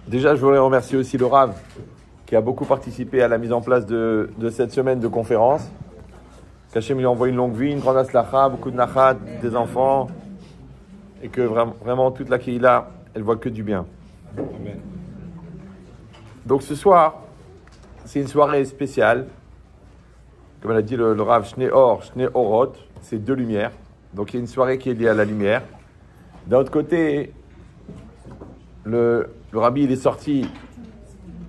Déjà, je voudrais remercier aussi le Rav qui a beaucoup participé à la mise en place de cette semaine de conférence. Qu'Hachem lui envoie une longue vie, une grande aslacha, beaucoup de nachat, des enfants, et que vraiment toute la Kehila, elle voit que du bien. Amen. Donc ce soir, c'est une soirée spéciale. Comme elle a dit le Rav, Shne Or, Shne Orot, c'est deux lumières. Donc il y a une soirée qui est liée à la lumière. D'un autre côté, le Rabbi il est sorti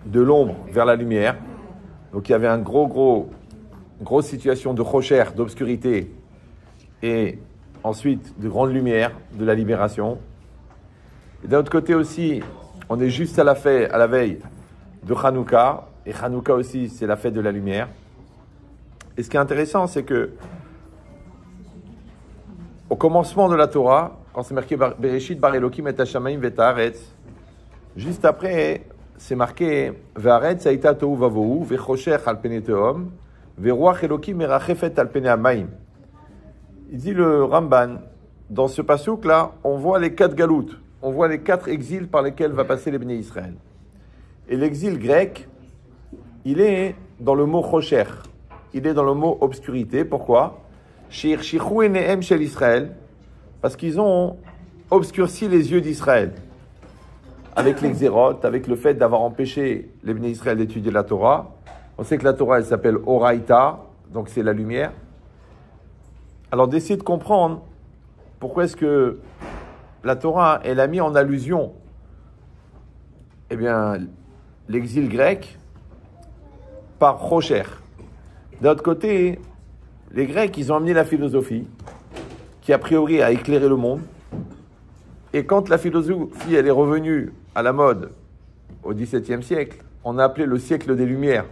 de l'ombre vers la lumière. Donc il y avait une grosse situation de rocher, d'obscurité, et ensuite de grande lumière, de la libération. Et d'un autre côté aussi, on est juste à la veille de Hanouka, et Hanouka aussi, c'est la fête de la lumière. Et ce qui est intéressant, c'est que au commencement de la Torah, quand c'est marqué Bereshit bar Elokim et Hashamayim vet haaretz, juste après, c'est marqué Ve'aretz haïta tohu vavohu ve'choshech al pnei tehom ve'ruach Elokim merachefet al pnei hamayim. Il dit le Ramban, dans ce passouk là, on voit les 4 galoutes, on voit les 4 exils par lesquels va passer les Bnei Israël. Et l'exil grec, il est dans le mot choshech, il est dans le mot obscurité. Pourquoi? Shirchichu enehem shel Israël, parce qu'ils ont obscurci les yeux d'Israël avec les xérotes, avec le fait d'avoir empêché les Bnei Israël d'étudier la Torah. On sait que la Torah, elle s'appelle Oraïta, donc c'est la lumière. Alors d'essayer de comprendre pourquoi est-ce que la Torah, elle a mis en allusion, eh bien, l'exil grec par Rocher. D'un autre côté, les Grecs, ils ont amené la philosophie qui, a priori, a éclairé le monde. Et quand la philosophie, elle est revenue à la mode au XVIIe siècle, on a appelé le siècle des Lumières.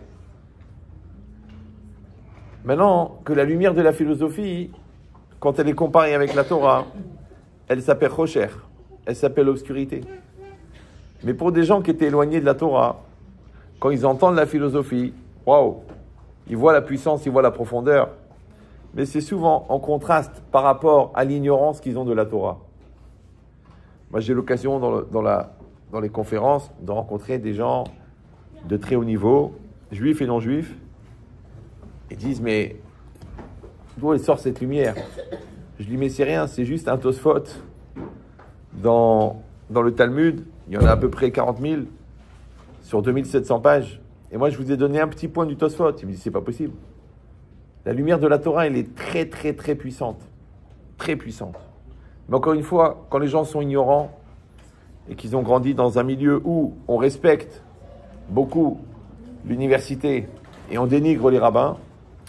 Maintenant que la lumière de la philosophie, quand elle est comparée avec la Torah, elle s'appelle Rocher, elle s'appelle obscurité. Mais pour des gens qui étaient éloignés de la Torah, quand ils entendent la philosophie, waouh, ils voient la puissance, ils voient la profondeur. Mais c'est souvent en contraste par rapport à l'ignorance qu'ils ont de la Torah. Moi, j'ai l'occasion dans les conférences de rencontrer des gens de très haut niveau, juifs et non-juifs. Ils disent, mais d'où elle sort cette lumière? Je dis, mais c'est rien, c'est juste un Tosfot. Dans le Talmud, il y en a à peu près 40 000 sur 2700 pages. Et moi, je vous ai donné un petit point du Tosfot. Il me dit, c'est pas possible. La lumière de la Torah, elle est très, très, très puissante. Très puissante. Mais encore une fois, quand les gens sont ignorants et qu'ils ont grandi dans un milieu où on respecte beaucoup l'université et on dénigre les rabbins,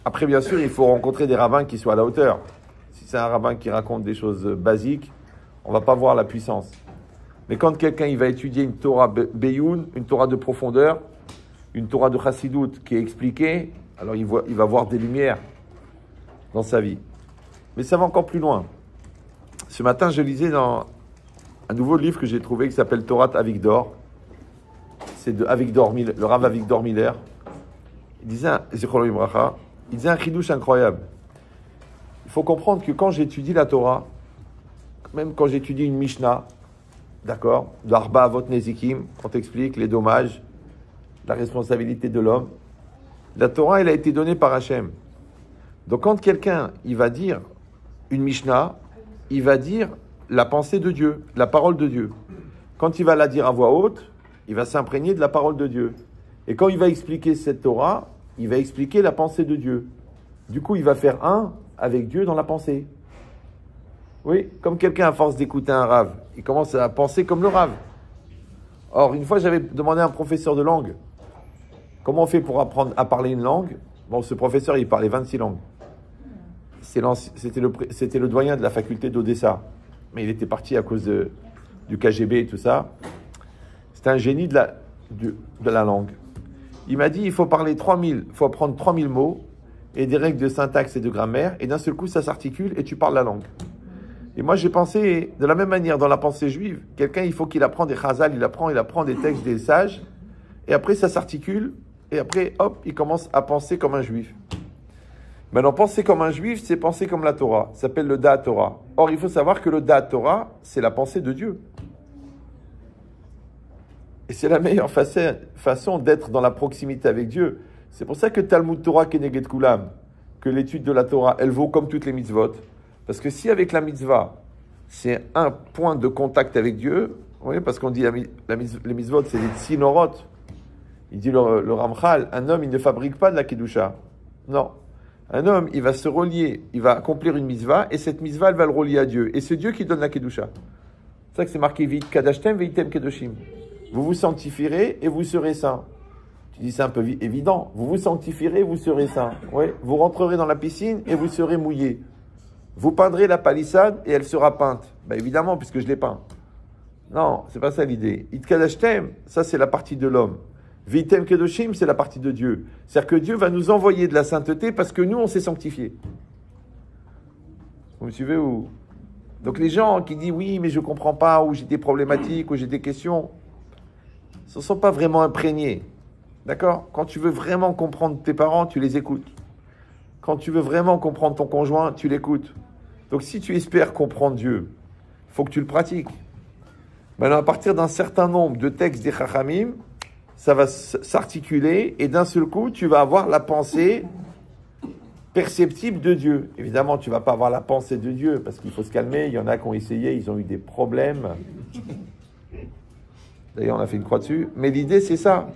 après, bien sûr, il faut rencontrer des rabbins qui soient à la hauteur. Si c'est un rabbin qui raconte des choses basiques, on ne va pas voir la puissance. Mais quand quelqu'un il va étudier une Torah Beyoun, une Torah de profondeur, une Torah de Chassidut qui est expliquée, alors il va voir des lumières dans sa vie. Mais ça va encore plus loin. Ce matin, je lisais dans un nouveau livre que j'ai trouvé qui s'appelle Torah Avigdor. C'est de Avigdor, le Rav Avigdor Miller. Il disait un chidouche incroyable. Il faut comprendre que quand j'étudie la Torah, même quand j'étudie une Mishnah, d'accord, d'Arba Avot Nezikim, on t'explique les dommages, la responsabilité de l'homme, la Torah, elle a été donnée par Hachem. Donc quand quelqu'un, il va dire une Mishnah, il va dire la pensée de Dieu, la parole de Dieu. Quand il va la dire à voix haute, il va s'imprégner de la parole de Dieu. Et quand il va expliquer cette Torah, il va expliquer la pensée de Dieu. Du coup, il va faire un avec Dieu dans la pensée. Oui, comme quelqu'un, à force d'écouter un rave, il commence à penser comme le rave. Or, une fois, j'avais demandé à un professeur de langue, comment on fait pour apprendre à parler une langue? Bon, ce professeur, il parlait 26 langues. C'était le doyen de la faculté d'Odessa. Mais il était parti à cause du KGB et tout ça. C'était un génie de la langue. Il m'a dit, il faut apprendre 3000 mots et des règles de syntaxe et de grammaire, et d'un seul coup, ça s'articule et tu parles la langue. Et moi, j'ai pensé, de la même manière, dans la pensée juive, quelqu'un, il faut qu'il apprenne des chazal, il apprend des textes des sages, et après, ça s'articule, et après, hop, il commence à penser comme un juif. Maintenant, penser comme un juif, c'est penser comme la Torah. Ça s'appelle le Da'at Torah. Or, il faut savoir que le Da'at Torah, c'est la pensée de Dieu. Et c'est la meilleure façon d'être dans la proximité avec Dieu. C'est pour ça que Talmud Torah Keneged Kulam, que l'étude de la Torah, elle vaut comme toutes les mitzvot. Parce que si avec la mitzvah, c'est un point de contact avec Dieu, oui, parce qu'on dit les mitzvot, c'est des tsinoroth. Il dit le Ramchal, un homme, il ne fabrique pas de la kedusha. Non. Un homme, il va se relier, il va accomplir une mitzvah, et cette mitzvah, elle va le relier à Dieu. Et c'est Dieu qui donne la kedusha. C'est ça que c'est marqué vite, kadashtem veitem kedoshim. Vous vous sanctifierez et vous serez saints. Tu dis c'est un peu évident. Vous vous sanctifierez, vous serez saints. Oui. Vous rentrerez dans la piscine et vous serez mouillés. Vous peindrez la palissade et elle sera peinte. Ben évidemment, puisque je l'ai peint. Non, c'est pas ça l'idée. It kadashtem, ça c'est la partie de l'homme. Veitem kedoshim, c'est la partie de Dieu. C'est-à-dire que Dieu va nous envoyer de la sainteté parce que nous, on s'est sanctifiés. Vous me suivez ou? Donc les gens qui disent oui, mais je comprends pas, ou j'ai des problématiques, ou j'ai des questions, ce ne sont pas vraiment imprégnés. D'accord? Quand tu veux vraiment comprendre tes parents, tu les écoutes. Quand tu veux vraiment comprendre ton conjoint, tu l'écoutes. Donc si tu espères comprendre Dieu, il faut que tu le pratiques. Maintenant, à partir d'un certain nombre de textes des Chachamim, ça va s'articuler et d'un seul coup, tu vas avoir la pensée perceptible de Dieu. Évidemment, tu ne vas pas avoir la pensée de Dieu parce qu'il faut se calmer. Il y en a qui ont essayé, ils ont eu des problèmes. D'ailleurs, on a fait une croix dessus. Mais l'idée, c'est ça.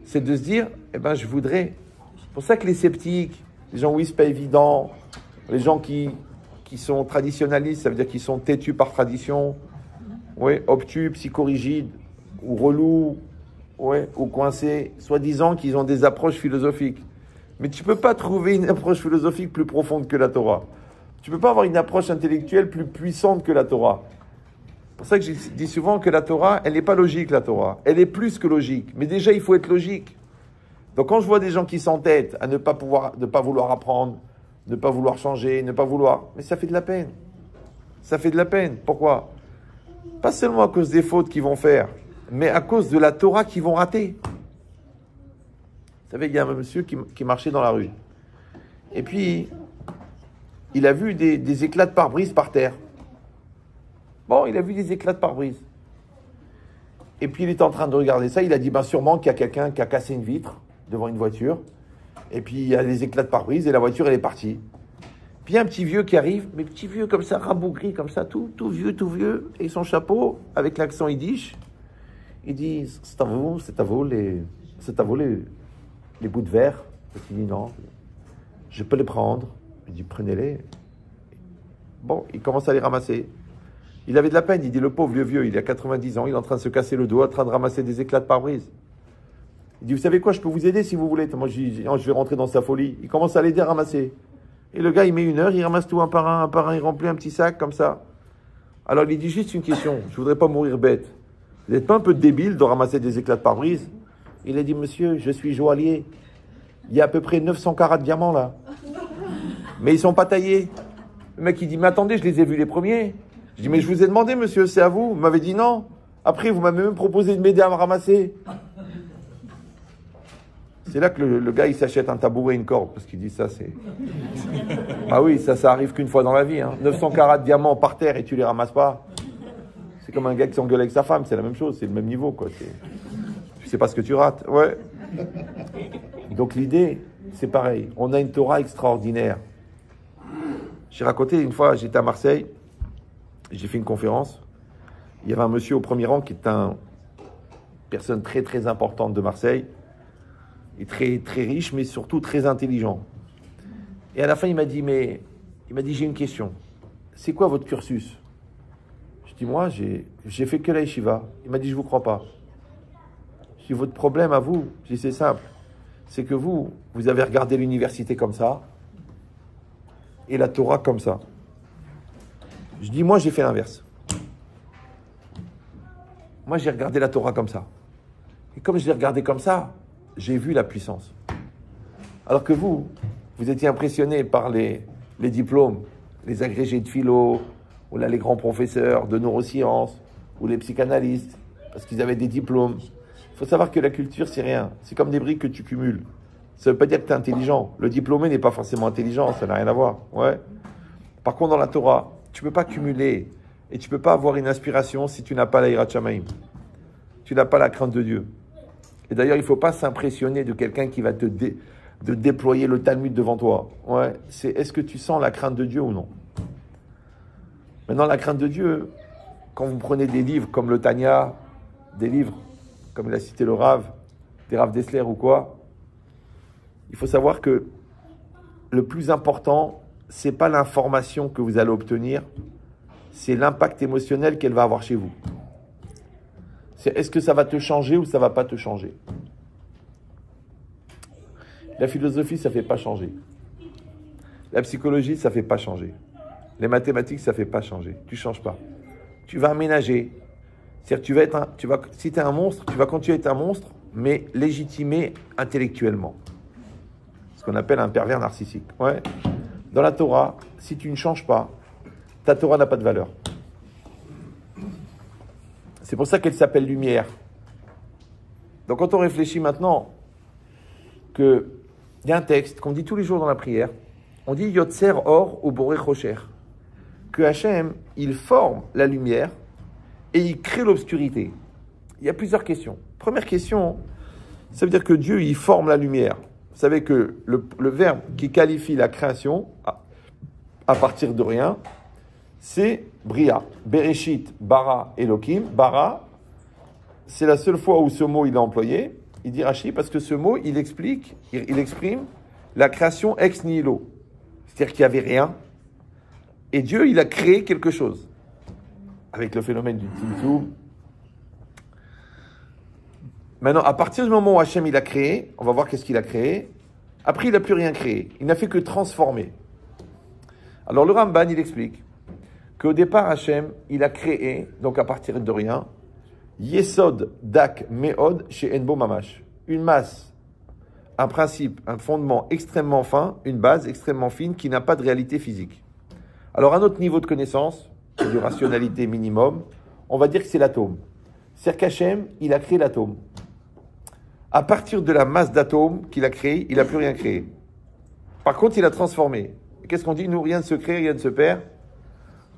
C'est de se dire, eh ben, je voudrais. C'est pour ça que les sceptiques, les gens où c'est pas évident, les gens qui sont traditionnalistes, ça veut dire qu'ils sont têtus par tradition, ouais, obtus, psychorigides, ou relous, ouais, ou coincés, soi-disant qu'ils ont des approches philosophiques. Mais tu ne peux pas trouver une approche philosophique plus profonde que la Torah. Tu ne peux pas avoir une approche intellectuelle plus puissante que la Torah. C'est pour ça que je dis souvent que la Torah, elle n'est pas logique, la Torah. Elle est plus que logique. Mais déjà, il faut être logique. Donc quand je vois des gens qui s'entêtent à ne pas vouloir apprendre, ne pas vouloir changer, ne pas vouloir... Mais ça fait de la peine. Ça fait de la peine. Pourquoi? Pas seulement à cause des fautes qu'ils vont faire, mais à cause de la Torah qu'ils vont rater. Vous savez, il y a un monsieur qui marchait dans la rue. Et puis, il a vu des éclats de pare-brise par terre. Bon, il a vu des éclats de pare-brise. Et puis, il est en train de regarder ça. Il a dit, ben, sûrement qu'il y a quelqu'un qui a cassé une vitre devant une voiture. Et puis, il y a des éclats de pare-brise et la voiture, elle est partie. Puis, il y a un petit vieux qui arrive, mais petit vieux comme ça, rabougri comme ça, tout vieux, et son chapeau, avec l'accent yiddish. Il dit, c'est à vous les bouts de verre. Il dit, non, je peux les prendre. Il dit, prenez-les. Bon, il commence à les ramasser. Il avait de la peine, il dit, le pauvre vieux, il a 90 ans, il est en train de se casser le dos, en train de ramasser des éclats de pare-brise. Il dit, vous savez quoi, je peux vous aider si vous voulez. Moi, je vais rentrer dans sa folie. Il commence à l'aider à ramasser. Et le gars, il met 1 heure, il ramasse tout un par un, il remplit un petit sac comme ça. Alors, il dit juste une question, je voudrais pas mourir bête. Vous n'êtes pas un peu débile de ramasser des éclats de pare-brise? Il a dit, monsieur, je suis joaillier. Il y a à peu près 900 carats de diamants là. Mais ils sont pas taillés. Le mec, il dit, mais attendez, je les ai vus les premiers. Je dis, mais je vous ai demandé, monsieur, c'est à vous. Vous m'avez dit non. Après, vous m'avez même proposé de m'aider à me ramasser. C'est là que le gars, il s'achète un tabouret et une corde. Parce qu'il dit, ça, c'est... Ah oui, ça arrive qu'une fois dans la vie. Hein. 900 carats de diamants par terre et tu les ramasses pas. C'est comme un gars qui s'engueule avec sa femme. C'est la même chose. C'est le même niveau, quoi. Tu sais pas ce que tu rates. Ouais. Donc l'idée, c'est pareil. On a une Torah extraordinaire. J'ai raconté une fois, j'étais à Marseille, j'ai fait une conférence. Il y avait un monsieur au premier rang qui est une personne très très importante de Marseille, et très très riche, mais surtout très intelligent. Et à la fin, il m'a dit, j'ai une question. C'est quoi votre cursus? Je dis, moi, j'ai fait que la yeshiva. Il m'a dit, je vous crois pas. Je dis, votre problème à vous, je dis, c'est simple. C'est que vous avez regardé l'université comme ça, et la Torah comme ça. Je dis, moi, j'ai fait l'inverse. Moi, j'ai regardé la Torah comme ça. Et comme je l'ai regardé comme ça, j'ai vu la puissance. Alors que vous étiez impressionné par les diplômes, les agrégés de philo, ou là, les grands professeurs de neurosciences, ou les psychanalystes, parce qu'ils avaient des diplômes. Il faut savoir que la culture, c'est rien. C'est comme des briques que tu cumules. Ça ne veut pas dire que tu es intelligent. Le diplômé n'est pas forcément intelligent, ça n'a rien à voir. Ouais. Par contre, dans la Torah, tu ne peux pas cumuler et tu ne peux pas avoir une inspiration si tu n'as pas la Hirat Shamaim. tu n'as pas la crainte de Dieu. Et d'ailleurs, il ne faut pas s'impressionner de quelqu'un qui va de déployer le Talmud devant toi. Ouais, c'est est-ce que tu sens la crainte de Dieu ou non? Maintenant, la crainte de Dieu, quand vous prenez des livres comme le Tanya, des livres comme il a cité le Rav, des Rav Dessler ou quoi, il faut savoir que le plus important, c'est pas l'information que vous allez obtenir, c'est l'impact émotionnel qu'elle va avoir chez vous. C'est est-ce que ça va te changer ou ça va pas te changer? La philosophie, ça fait pas changer. La psychologie, ça fait pas changer. Les mathématiques, ça fait pas changer. Tu changes pas. Tu vas aménager. C'est-à-dire, si tu es un monstre, tu vas continuer à être un monstre, mais légitimé intellectuellement. Ce qu'on appelle un pervers narcissique. Ouais. Dans la Torah, si tu ne changes pas, ta Torah n'a pas de valeur. C'est pour ça qu'elle s'appelle lumière. Donc quand on réfléchit maintenant qu'il y a un texte qu'on dit tous les jours dans la prière, on dit Yotzer Or ou Boré Rocher, que Hachem, il forme la lumière et il crée l'obscurité. Il y a plusieurs questions. Première question, ça veut dire que Dieu, il forme la lumière. Vous savez que le verbe qui qualifie la création à partir de rien, c'est Bria. Bereshit, Bara, Elohim. Bara, c'est la seule fois où ce mot il est employé. Il dit Rashi parce que ce mot, il exprime la création ex nihilo. C'est-à-dire qu'il n'y avait rien. Et Dieu, il a créé quelque chose. Avec le phénomène du Tzimtzum. Maintenant, à partir du moment où Hachem il a créé, on va voir qu'est-ce qu'il a créé. Après, il n'a plus rien créé. Il n'a fait que transformer. Alors, le Ramban, il explique qu'au départ, Hachem, il a créé, donc à partir de rien, Yesod Dak Meod chez Enbo Mamash. Une masse, un principe, un fondement extrêmement fin, une base extrêmement fine qui n'a pas de réalité physique. Alors, à notre niveau de connaissance, de rationalité minimum, on va dire que c'est l'atome. C'est-à-dire qu'Hachem, il a créé l'atome. À partir de la masse d'atomes qu'il a créé, il n'a plus rien créé. Par contre, il a transformé. Qu'est-ce qu'on dit? Nous, rien ne se crée, rien ne se perd.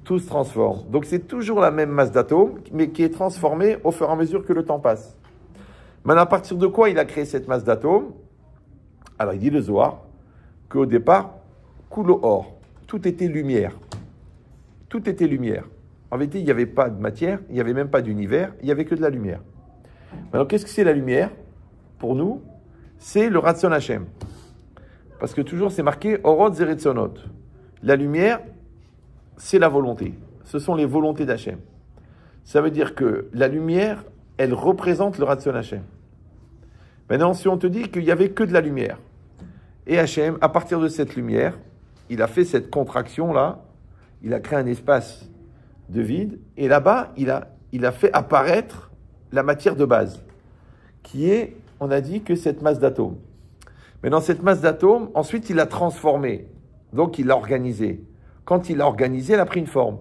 Tout se transforme. Donc, c'est toujours la même masse d'atomes, mais qui est transformée au fur et à mesure que le temps passe. Maintenant, à partir de quoi il a créé cette masse d'atomes? Alors, il dit le Zohar qu'au départ, Kulo Or, tout était lumière. Tout était lumière. En vérité, il n'y avait pas de matière, il n'y avait même pas d'univers, il n'y avait que de la lumière. Maintenant, qu'est-ce que c'est la lumière? Pour nous, c'est le Ratzon Hashem. Parce que toujours, c'est marqué Orot Zeritzonot. La lumière, c'est la volonté. Ce sont les volontés d'Hachem. Ça veut dire que la lumière, elle représente le Ratzon Hashem. Maintenant, si on te dit qu'il n'y avait que de la lumière, et Hachem, à partir de cette lumière, il a fait cette contraction-là, il a créé un espace de vide, et là-bas, il a fait apparaître la matière de base, qui est, on a dit, que cette masse d'atomes. Mais dans cette masse d'atomes, ensuite, il l'a transformée, donc il l'a organisée. Quand il l'a organisée, elle a pris une forme.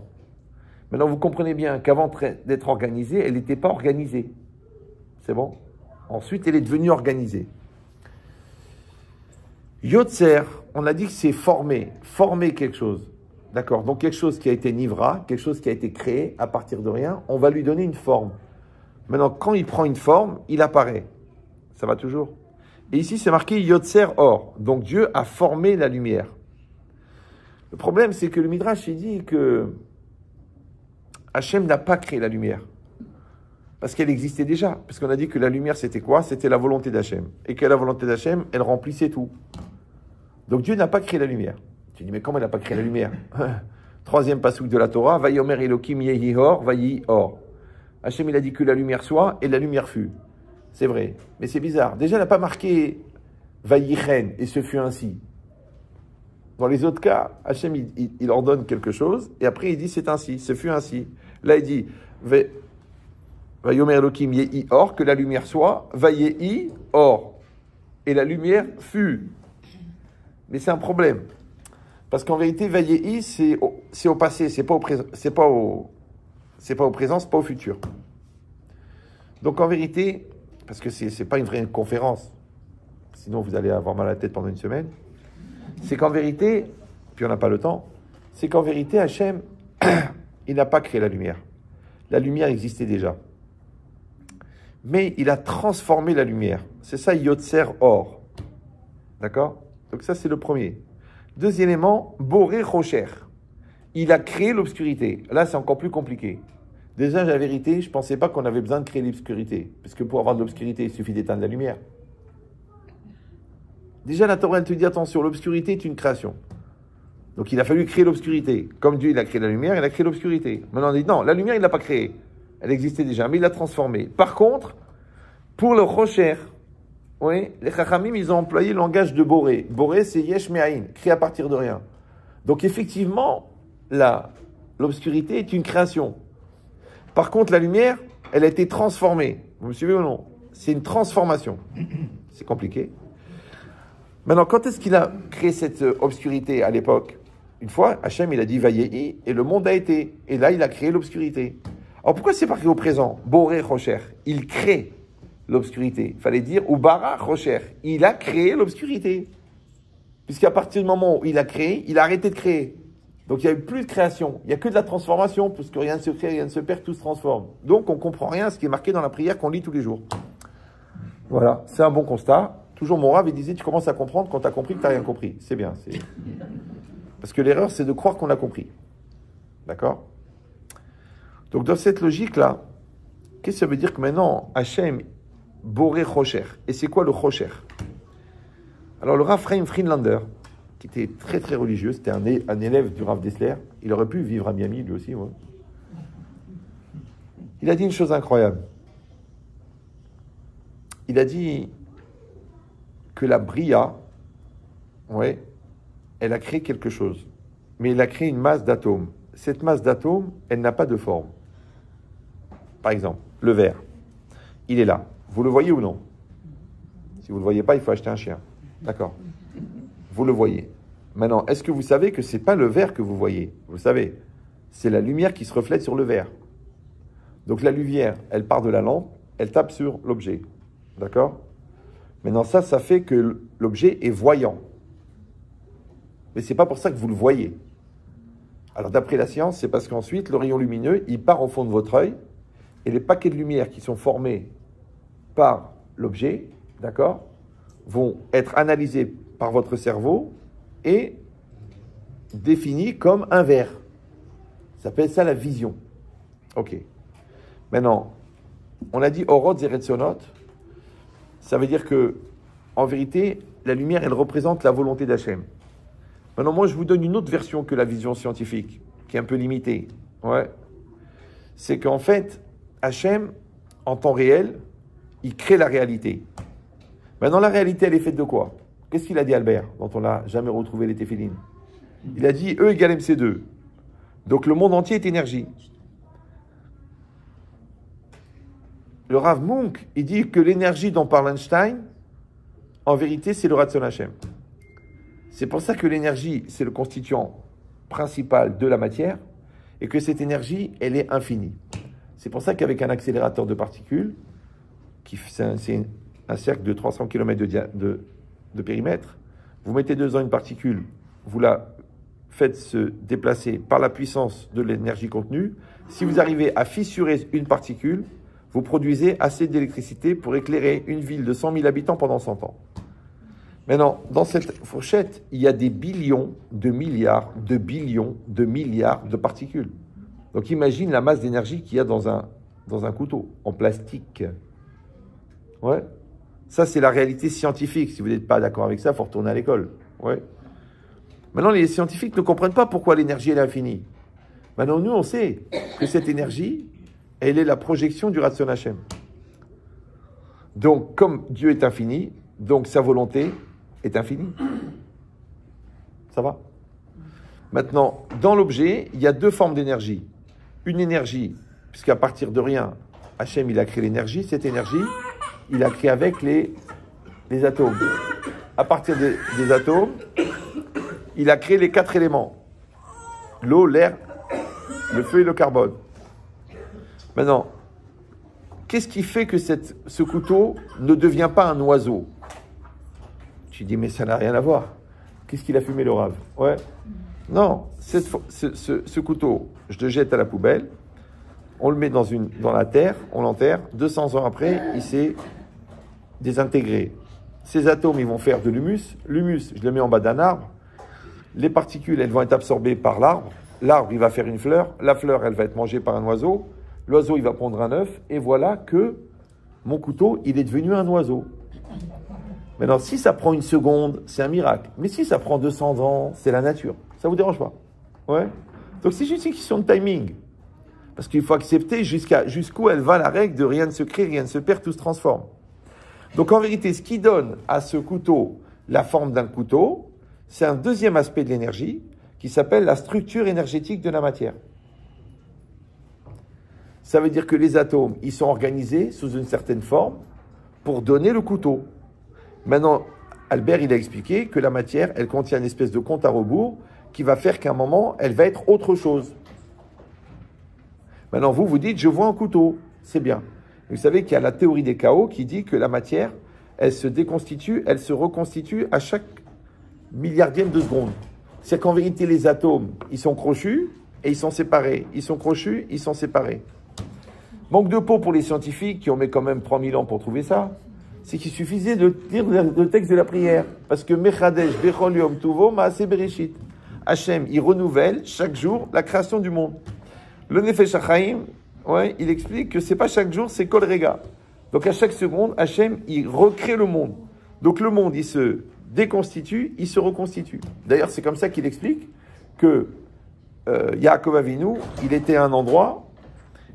Maintenant, vous comprenez bien qu'avant d'être organisée, elle n'était pas organisée. C'est bon? Ensuite, elle est devenue organisée. Yotzer, on a dit que c'est former quelque chose. D'accord? Donc quelque chose qui a été nivra, quelque chose qui a été créé à partir de rien, on va lui donner une forme. Maintenant, quand il prend une forme, il apparaît. Ça va toujours? Et ici, c'est marqué Yotzer Or. Donc Dieu a formé la lumière. Le problème, c'est que le Midrash, il dit que Hachem n'a pas créé la lumière. Parce qu'elle existait déjà. Parce qu'on a dit que la lumière, c'était quoi? C'était la volonté d'Hachem. Et que la volonté d'Hachem, elle remplissait tout. Donc Dieu n'a pas créé la lumière. Tu dis, mais comment il n'a pas créé la lumière? Troisième passouk de la Torah, Vayomer Elokim Yehi Or, Vayi Or. Hachem, il a dit que la lumière soit, et la lumière fut. C'est vrai. Mais c'est bizarre. Déjà, il n'a pas marqué Vayichen, et ce fut ainsi. Dans les autres cas, Hachem, il ordonne quelque chose, et après, il dit c'est ainsi, ce fut ainsi. Là, il dit Vayomer Elokim Yehi Or, que la lumière soit, Vayehi Or. Et la lumière fut. Mais c'est un problème. Parce qu'en vérité, Vayehi, c'est au passé, c'est pas au présent, c'est pas au présent, c'est pas au futur. Donc en vérité, parce que c'est pas une vraie conférence, sinon vous allez avoir mal à la tête pendant une semaine, c'est qu'en vérité, puis on n'a pas le temps, c'est qu'en vérité, Hachem, il n'a pas créé la lumière. La lumière existait déjà. mais il a transformé la lumière. C'est ça, Yotzer Or. D'accord? Donc ça, c'est le premier. Deuxième élément, Boré Rocher. Il a créé l'obscurité. Là, c'est encore plus compliqué. Déjà, la vérité, je ne pensais pas qu'on avait besoin de créer l'obscurité. Parce que pour avoir de l'obscurité, il suffit d'éteindre la lumière. Déjà, la Torah, elle te dit, attention, l'obscurité est une création. Donc, il a fallu créer l'obscurité. Comme Dieu, il a créé la lumière, il a créé l'obscurité. Maintenant, on dit, non, la lumière, il ne l'a pas créée. Elle existait déjà, mais il l'a transformée. Par contre, pour le Rocher, oui, les Chachamim, ils ont employé le langage de Boré. Boré, c'est Yesh Me'ain, créé à partir de rien. Donc, effectivement, l'obscurité est une création. Par contre, la lumière, elle a été transformée. Vous me suivez ou non? C'est une transformation. C'est compliqué. Maintenant, quand est-ce qu'il a créé cette obscurité à l'époque? Une fois, Hachem, il a dit Vayehi, et le monde a été. Et là, il a créé l'obscurité. Alors, pourquoi c'est marqué au présent? Boré Rocher. Il crée l'obscurité. Il fallait dire Ubara Rocher. Il a créé l'obscurité. Puisqu'à partir du moment où il a créé, il a arrêté de créer. Donc, il n'y a eu plus de création. Il n'y a que de la transformation, puisque rien ne se crée, rien ne se perd, tout se transforme. Donc, on ne comprend rien à ce qui est marqué dans la prière qu'on lit tous les jours. Voilà, c'est un bon constat. Toujours mon Rav, il disait, tu commences à comprendre quand tu as compris que tu n'as rien compris. C'est bien. Parce que l'erreur, c'est de croire qu'on a compris. D'accord? Donc, dans cette logique-là, qu'est-ce que ça veut dire que maintenant, Hachem, Boré Rocher. Et c'est quoi le Rocher? Alors, le Rav Chaim Friedlander, qui était très très religieux, c'était un élève du Rav Dessler, il aurait pu vivre à Miami, lui aussi. Ouais. Il a dit une chose incroyable. Il a dit que la Bria, ouais, elle a créé quelque chose. Mais elle a créé une masse d'atomes. Cette masse d'atomes, elle n'a pas de forme. Par exemple, le verre. Il est là. Vous le voyez ou non? Si vous ne le voyez pas, il faut acheter un chien. D'accord. Vous le voyez. Maintenant, est-ce que vous savez que ce n'est pas le verre que vous voyez? Vous savez, c'est la lumière qui se reflète sur le verre. Donc la lumière, elle part de la lampe, elle tape sur l'objet. D'accord? Maintenant, ça fait que l'objet est voyant. Mais ce n'est pas pour ça que vous le voyez. Alors d'après la science, c'est parce qu'ensuite, le rayon lumineux, il part au fond de votre œil, et les paquets de lumière qui sont formés par l'objet, d'accord, vont être analysés par votre cerveau et définis comme un verre. Ça s'appelle ça la vision. Ok. Maintenant, on a dit Orot Zeretzonot. Ça veut dire que, en vérité, la lumière, elle représente la volonté d'Hachem. Maintenant, moi, je vous donne une autre version que la vision scientifique, qui est un peu limitée. Ouais. C'est qu'en fait, Hachem, en temps réel, il crée la réalité. Maintenant, la réalité, elle est faite de quoi? Qu'est-ce qu'il a dit Albert, dont on n'a jamais retrouvé les téphilines? Il a dit E égale MC2. Donc, le monde entier est énergie. Le Rav Munk, il dit que l'énergie dont parle Einstein, en vérité, c'est le Ratzon Hashem. C'est pour ça que l'énergie, c'est le constituant principal de la matière, et que cette énergie, elle est infinie. C'est pour ça qu'avec un accélérateur de particules, c'est un cercle de 300 km de périmètre, vous mettez dedans une particule, vous la faites se déplacer par la puissance de l'énergie contenue. Si vous arrivez à fissurer une particule, vous produisez assez d'électricité pour éclairer une ville de 100 000 habitants pendant 100 ans. Maintenant, dans cette fourchette, il y a des billions de milliards, de billions de milliards de particules. Donc imagine la masse d'énergie qu'il y a dans un couteau, en plastique. Ouais. Ça, c'est la réalité scientifique. Si vous n'êtes pas d'accord avec ça, il faut retourner à l'école. Ouais. Maintenant, les scientifiques ne comprennent pas pourquoi l'énergie est infinie. Maintenant, nous, on sait que cette énergie, elle est la projection du Ratzon Hashem. Donc, comme Dieu est infini, donc sa volonté est infinie. Ça va? Maintenant, dans l'objet, il y a deux formes d'énergie. Une énergie, puisqu'à partir de rien, Hashem, il a créé l'énergie. Cette énergie, il a créé avec les atomes. À partir des atomes, il a créé les 4 éléments. L'eau, l'air, le feu et le carbone. Maintenant, qu'est-ce qui fait que ce couteau ne devient pas un oiseau? Tu dis, mais ça n'a rien à voir. Qu'est-ce qu'il a fumé, le Rav? Ouais. Non, ce couteau, je le jette à la poubelle. on le met dans la terre, on l'enterre, 200 ans après, il s'est désintégré. Ces atomes, ils vont faire de l'humus. L'humus, je le mets en bas d'un arbre. Les particules, elles vont être absorbées par l'arbre. L'arbre, il va faire une fleur. La fleur, elle va être mangée par un oiseau. L'oiseau, il va pondre un œuf. Et voilà que mon couteau, il est devenu un oiseau. Maintenant, si ça prend une seconde, c'est un miracle. Mais si ça prend 200 ans, c'est la nature. Ça vous dérange pas? Ouais. Donc c'est juste une question de timing. Parce qu'il faut accepter jusqu'où elle va la règle de rien ne se crée, rien ne se perd, tout se transforme. Donc en vérité, ce qui donne à ce couteau la forme d'un couteau, c'est un deuxième aspect de l'énergie qui s'appelle la structure énergétique de la matière. Ça veut dire que les atomes, ils sont organisés sous une certaine forme pour donner le couteau. Maintenant, Albert, il a expliqué que la matière, elle contient une espèce de compte à rebours qui va faire qu'à un moment, elle va être autre chose. Maintenant, vous dites, je vois un couteau. C'est bien. Vous savez qu'il y a la théorie des chaos qui dit que la matière, elle se déconstitue, elle se reconstitue à chaque milliardième de seconde. C'est qu'en vérité, les atomes, ils sont crochus et ils sont séparés. Ils sont crochus, ils sont séparés. Manque de peau pour les scientifiques qui ont mis quand même 3000 ans pour trouver ça. C'est qu'il suffisait de lire le texte de la prière. Parce que Mechadesh, Bechol Yom Tuvo, Maaseh Bereshit. Hachem, il renouvelle chaque jour la création du monde. Le Nefesh HaChaim, ouais, il explique que c'est pas chaque jour, c'est Kol Rega. Donc à chaque seconde, Hachem, il recrée le monde. Donc le monde, il se déconstitue, il se reconstitue. D'ailleurs, c'est comme ça qu'il explique que Yaakov Avinu, il était à un endroit,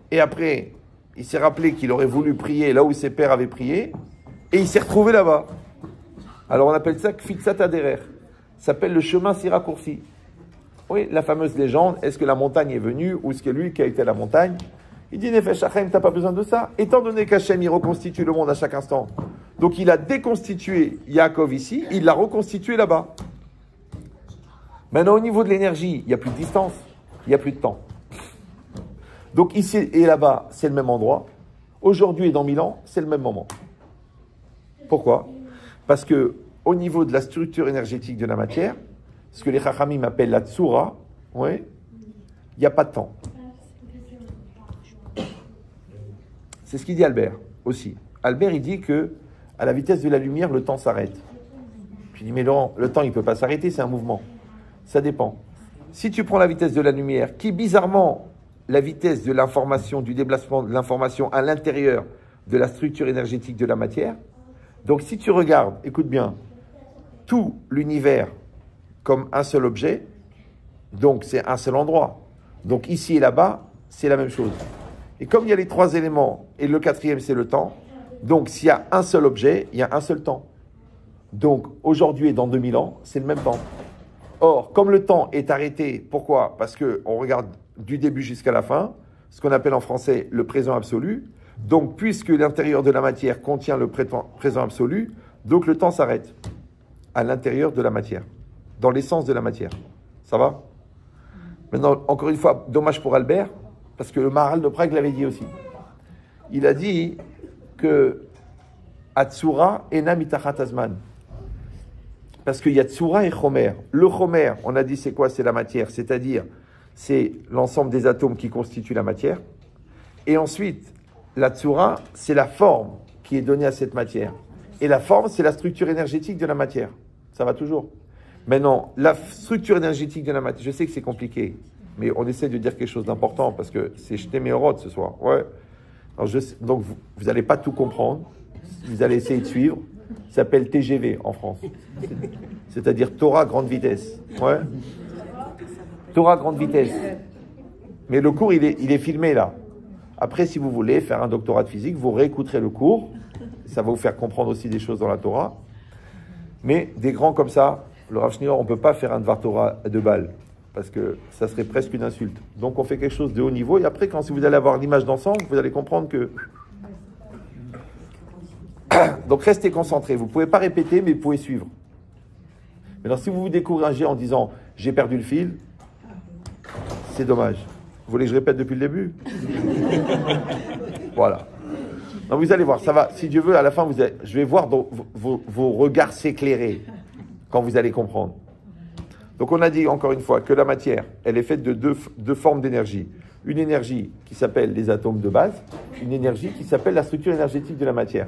et après, il s'est rappelé qu'il aurait voulu prier là où ses pères avaient prié, et il s'est retrouvé là-bas. Alors on appelle ça Kfitzat Aderer. Ça s'appelle le chemin si raccourci. Oui, la fameuse légende, est-ce que la montagne est venue ou est-ce que lui qui a été à la montagne? Il dit, Nefesh HaChaim, t'as pas besoin de ça. Étant donné qu'Hachem, il reconstitue le monde à chaque instant. Donc il a déconstitué Yaakov ici, il l'a reconstitué là-bas. Maintenant, au niveau de l'énergie, il n'y a plus de distance, il n'y a plus de temps. Donc ici et là-bas, c'est le même endroit. Aujourd'hui et dans 1000 ans, c'est le même moment. Pourquoi? Parce que au niveau de la structure énergétique de la matière, ce que les Chachamim appellent la tsura, ouais, il n'y a pas de temps. C'est ce qu'il dit Albert aussi. Albert, il dit que à la vitesse de la lumière, le temps s'arrête. Je dis, mais Laurent, le temps, il ne peut pas s'arrêter, c'est un mouvement. Ça dépend. Si tu prends la vitesse de la lumière, qui bizarrement, la vitesse de l'information, du déplacement de l'information à l'intérieur de la structure énergétique de la matière, donc si tu regardes, écoute bien, tout l'univers comme un seul objet, donc c'est un seul endroit. Donc ici et là-bas, c'est la même chose. Et comme il y a les trois éléments, et le quatrième c'est le temps, donc s'il y a un seul objet, il y a un seul temps. Donc aujourd'hui et dans 2000 ans, c'est le même temps. Or, comme le temps est arrêté, pourquoi? Parce qu'on regarde du début jusqu'à la fin, ce qu'on appelle en français le présent absolu. Donc puisque l'intérieur de la matière contient le présent absolu, donc le temps s'arrête à l'intérieur de la matière, dans l'essence de la matière. Ça va? Maintenant, encore une fois, dommage pour Albert, parce que le Maharal de Prague l'avait dit aussi. Il a dit que Atsura ena mitachat azman. Parce qu'il y a Tsura et Chomer. Le Chomer, on a dit c'est quoi? C'est la matière, c'est-à-dire c'est l'ensemble des atomes qui constituent la matière. Et ensuite, la Tsura, c'est la forme qui est donnée à cette matière. Et la forme, c'est la structure énergétique de la matière. Ça va toujours. Maintenant, la structure énergétique de la matière, je sais que c'est compliqué, mais on essaie de dire quelque chose d'important parce que c'est jeté Méorot ce soir. Ouais. Alors donc, vous n'allez pas tout comprendre. Vous allez essayer de suivre. Ça s'appelle TGV en France. C'est-à-dire Torah grande vitesse. Ouais. Torah grande vitesse. Mais le cours, il est filmé là. Après, si vous voulez faire un doctorat de physique, vous réécouterez le cours. Ça va vous faire comprendre aussi des choses dans la Torah. Mais des grands comme ça, le Rav Shneur, on ne peut pas faire un Dvar Torah de balle. Parce que ça serait presque une insulte. Donc on fait quelque chose de haut niveau. Et après, quand vous allez avoir l'image d'ensemble, vous allez comprendre que... Donc restez concentrés. Vous ne pouvez pas répéter, mais vous pouvez suivre. Maintenant, si vous vous découragez en disant « j'ai perdu le fil », c'est dommage. Vous voulez que je répète depuis le début? Voilà. Donc vous allez voir, ça va. Si Dieu veut, à la fin, je vais voir vos regards s'éclairer quand vous allez comprendre. Donc on a dit encore une fois que la matière, elle est faite de deux formes d'énergie. une énergie qui s'appelle les atomes de base, une énergie qui s'appelle la structure énergétique de la matière.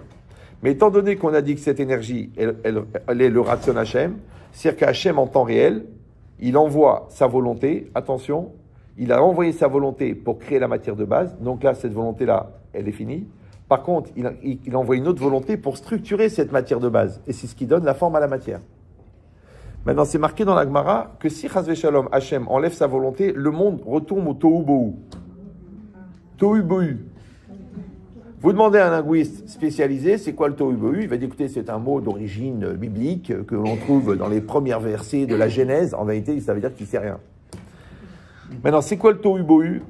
Mais étant donné qu'on a dit que cette énergie, elle est le Ratson Hashem, c'est-à-dire qu'Hachem en temps réel, il envoie sa volonté, attention, il a envoyé sa volonté pour créer la matière de base, donc là, cette volonté-là, elle est finie. Par contre, il envoie une autre volonté pour structurer cette matière de base, et c'est ce qui donne la forme à la matière. Maintenant, c'est marqué dans la Gemara que si Chas v'Shalom, Hachem enlève sa volonté, le monde retourne au Tohu Bohu. Tohu Bohu. Vous demandez à un linguiste spécialisé, c'est quoi le Tohu Bohu? Il va dire, écoutez, c'est un mot d'origine biblique que l'on trouve dans les premiers versets de la Genèse. En vérité, ça veut dire qu'il ne sait rien. Maintenant, c'est quoi le Tohu Bohu?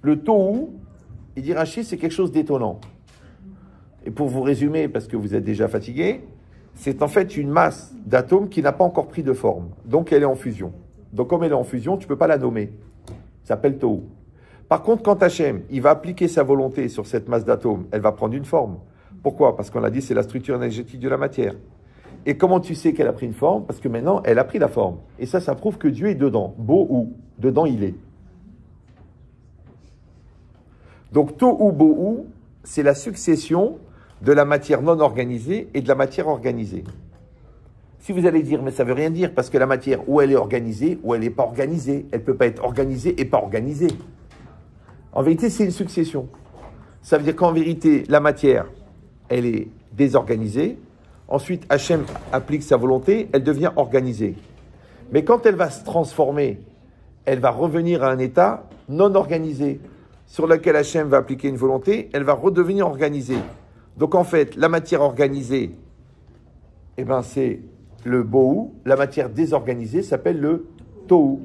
Le Tohu, il dit Rashi, c'est quelque chose d'étonnant. Et pour vous résumer, parce que vous êtes déjà fatigué, c'est en fait une masse d'atomes qui n'a pas encore pris de forme. Donc, elle est en fusion. Donc, comme elle est en fusion, tu ne peux pas la nommer. Ça s'appelle Tohu. Par contre, quand Hachem, il va appliquer sa volonté sur cette masse d'atomes, elle va prendre une forme. Pourquoi? Parce qu'on l'a dit, c'est la structure énergétique de la matière. Et comment tu sais qu'elle a pris une forme? Parce que maintenant, elle a pris la forme. Et ça prouve que Dieu est dedans. Bohu, dedans il est. Donc, Tohu Bohu, c'est la succession de la matière non organisée et de la matière organisée. Si vous allez dire, mais ça ne veut rien dire, parce que la matière, ou elle est organisée, ou elle n'est pas organisée. Elle ne peut pas être organisée et pas organisée. En vérité, c'est une succession. Ça veut dire qu'en vérité, la matière, elle est désorganisée. Ensuite, Hachem applique sa volonté, elle devient organisée. Mais quand elle va se transformer, elle va revenir à un état non organisé, sur lequel Hachem va appliquer une volonté, elle va redevenir organisée. Donc en fait, la matière organisée, eh ben, c'est le Bohu. La matière désorganisée s'appelle le Tohu.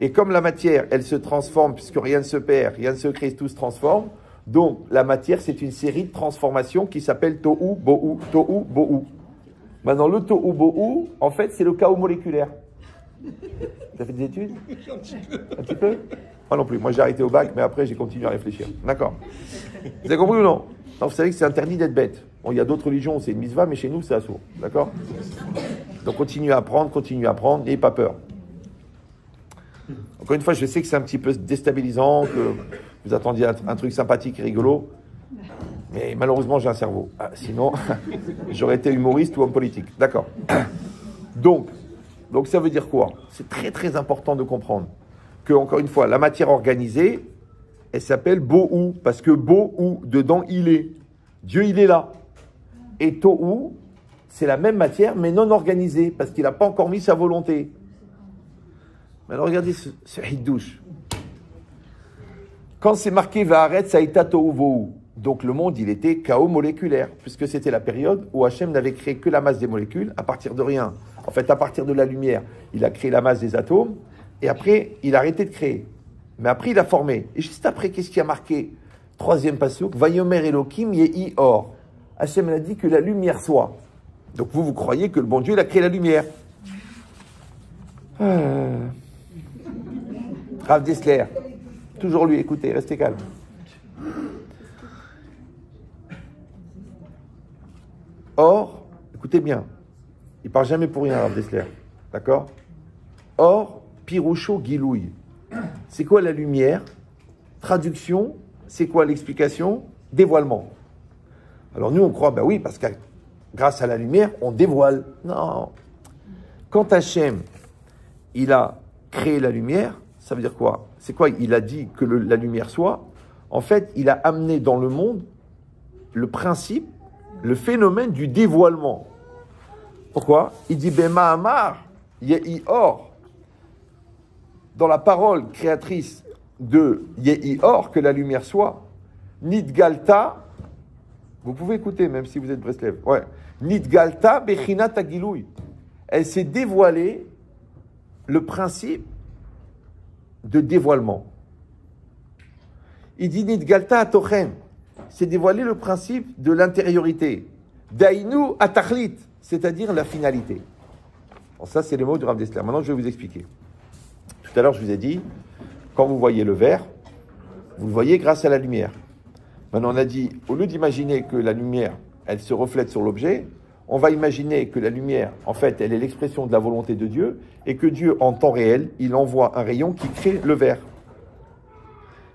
Et comme la matière, elle se transforme, puisque rien ne se perd, rien ne se crée, tout se transforme, donc la matière, c'est une série de transformations qui s'appelle Tohu Bohu, Tohu Bohu. Maintenant, le Tohu Bohu, en fait, c'est le chaos moléculaire. Tu as fait des études? Un petit peu? Moi non plus. Moi, j'ai arrêté au bac, mais après, j'ai continué à réfléchir. D'accord. Vous avez compris ou non? Non, vous savez que c'est interdit d'être bête. Bon, il y a d'autres religions où c'est une mitzvah, mais chez nous, c'est assourd. D'accord? Donc, continuez à apprendre, n'ayez pas peur. Encore une fois, je sais que c'est un petit peu déstabilisant, que vous attendiez un truc sympathique et rigolo, mais malheureusement, j'ai un cerveau. Ah, sinon, j'aurais été humoriste ou homme politique. D'accord. Donc, ça veut dire quoi? C'est très, très important de comprendre que, encore une fois, la matière organisée, elle s'appelle Bohu, parce que Bohu, dedans, il est. Dieu, il est là. Et Tohu, c'est la même matière, mais non organisée, parce qu'il n'a pas encore mis sa volonté. Alors regardez ce hidouche. Quand c'est marqué Va'aretz Saïta Tohu Bohu, donc le monde il était chaos moléculaire, puisque c'était la période où Hachem n'avait créé que la masse des molécules, à partir de rien. En fait, à partir de la lumière, il a créé la masse des atomes, et après, il a arrêté de créer. Mais après, il a formé. Et juste après, qu'est-ce qui a marqué? Troisième passouk, Vayomer Elohim Yehi Or. Hachem a dit que la lumière soit. Donc vous croyez que le bon Dieu, il a créé la lumière. Rav Dessler, toujours lui, écoutez, restez calme. Or, écoutez bien, il parle jamais pour rien, Rav Dessler, d'accord? Or, Piroucho Gilouï. C'est quoi la lumière? Traduction, c'est quoi l'explication? Dévoilement. Alors nous, on croit, ben oui, parce que grâce à la lumière, on dévoile. Non. Quand Hachem, il a créé la lumière, ça veut dire quoi? C'est quoi? Il a dit que la lumière soit. En fait, il a amené dans le monde le principe, le phénomène du dévoilement. Pourquoi? Il dit Bema Amar, Yehi Or. Dans la parole créatrice de Yehi Or, que la lumière soit, Nidgalta, vous pouvez écouter même si vous êtes Breslev. Ouais. Nidgalta Bechinat Agilouï. Elle s'est dévoilée le principe de dévoilement. Il dit Nidgalta Atochen, c'est dévoilé le principe de l'intériorité. Dainu Atachlit, c'est-à-dire la finalité. Bon, ça, c'est les mots du Rav Dessler. Maintenant, je vais vous expliquer. Tout à l'heure, je vous ai dit, quand vous voyez le verre, vous le voyez grâce à la lumière. Maintenant, on a dit, au lieu d'imaginer que la lumière, elle se reflète sur l'objet, on va imaginer que la lumière, en fait, elle est l'expression de la volonté de Dieu, et que Dieu, en temps réel, il envoie un rayon qui crée le verre.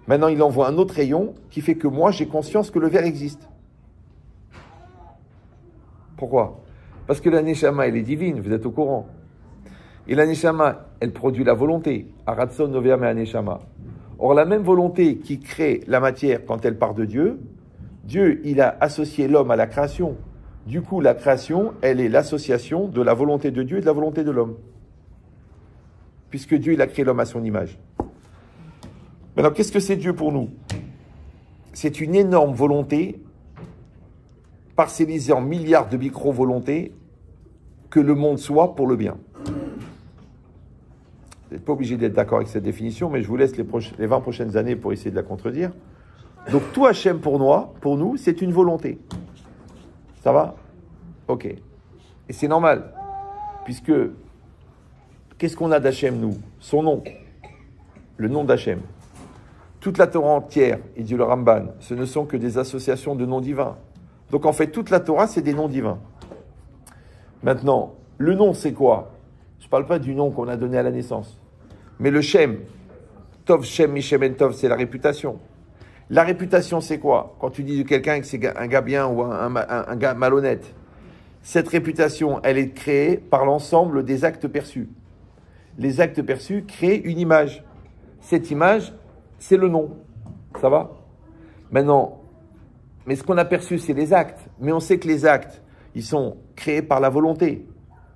Maintenant, il envoie un autre rayon qui fait que moi, j'ai conscience que le verre existe. Pourquoi? Parce que la Neshama, elle est divine, vous êtes au courant. Et la Neshama, elle produit la volonté. Aratson novea me Neshama. Or, la même volonté qui crée la matière quand elle part de Dieu, Dieu, il a associé l'homme à la création. Du coup, la création, elle est l'association de la volonté de Dieu et de la volonté de l'homme. Puisque Dieu, il a créé l'homme à son image. Maintenant, qu'est-ce que c'est Dieu pour nous? C'est une énorme volonté, parcellisée en milliards de micro-volontés, que le monde soit pour le bien. Vous n'êtes pas obligé d'être d'accord avec cette définition, mais je vous laisse les 20 prochaines années pour essayer de la contredire. Donc, tout Hachem pour nous, c'est une volonté. Ça va? Ok. Et c'est normal, puisque qu'est-ce qu'on a d'Hachem, nous? Son nom. Le nom d'Hachem. Toute la Torah entière, il dit le Ramban, ce ne sont que des associations de noms divins. Donc en fait, toute la Torah, c'est des noms divins. Maintenant, le nom, c'est quoi? Je ne parle pas du nom qu'on a donné à la naissance. Mais le Shem, Tov, Shem, Mishem en Tov, c'est la réputation. La réputation, c'est quoi? Quand tu dis de quelqu'un que c'est un gars bien ou un gars malhonnête, cette réputation, elle est créée par l'ensemble des actes perçus. Les actes perçus créent une image. Cette image, c'est le nom. Ça va? Maintenant, mais ce qu'on a perçu, c'est les actes. Mais on sait que les actes, ils sont créés par la volonté.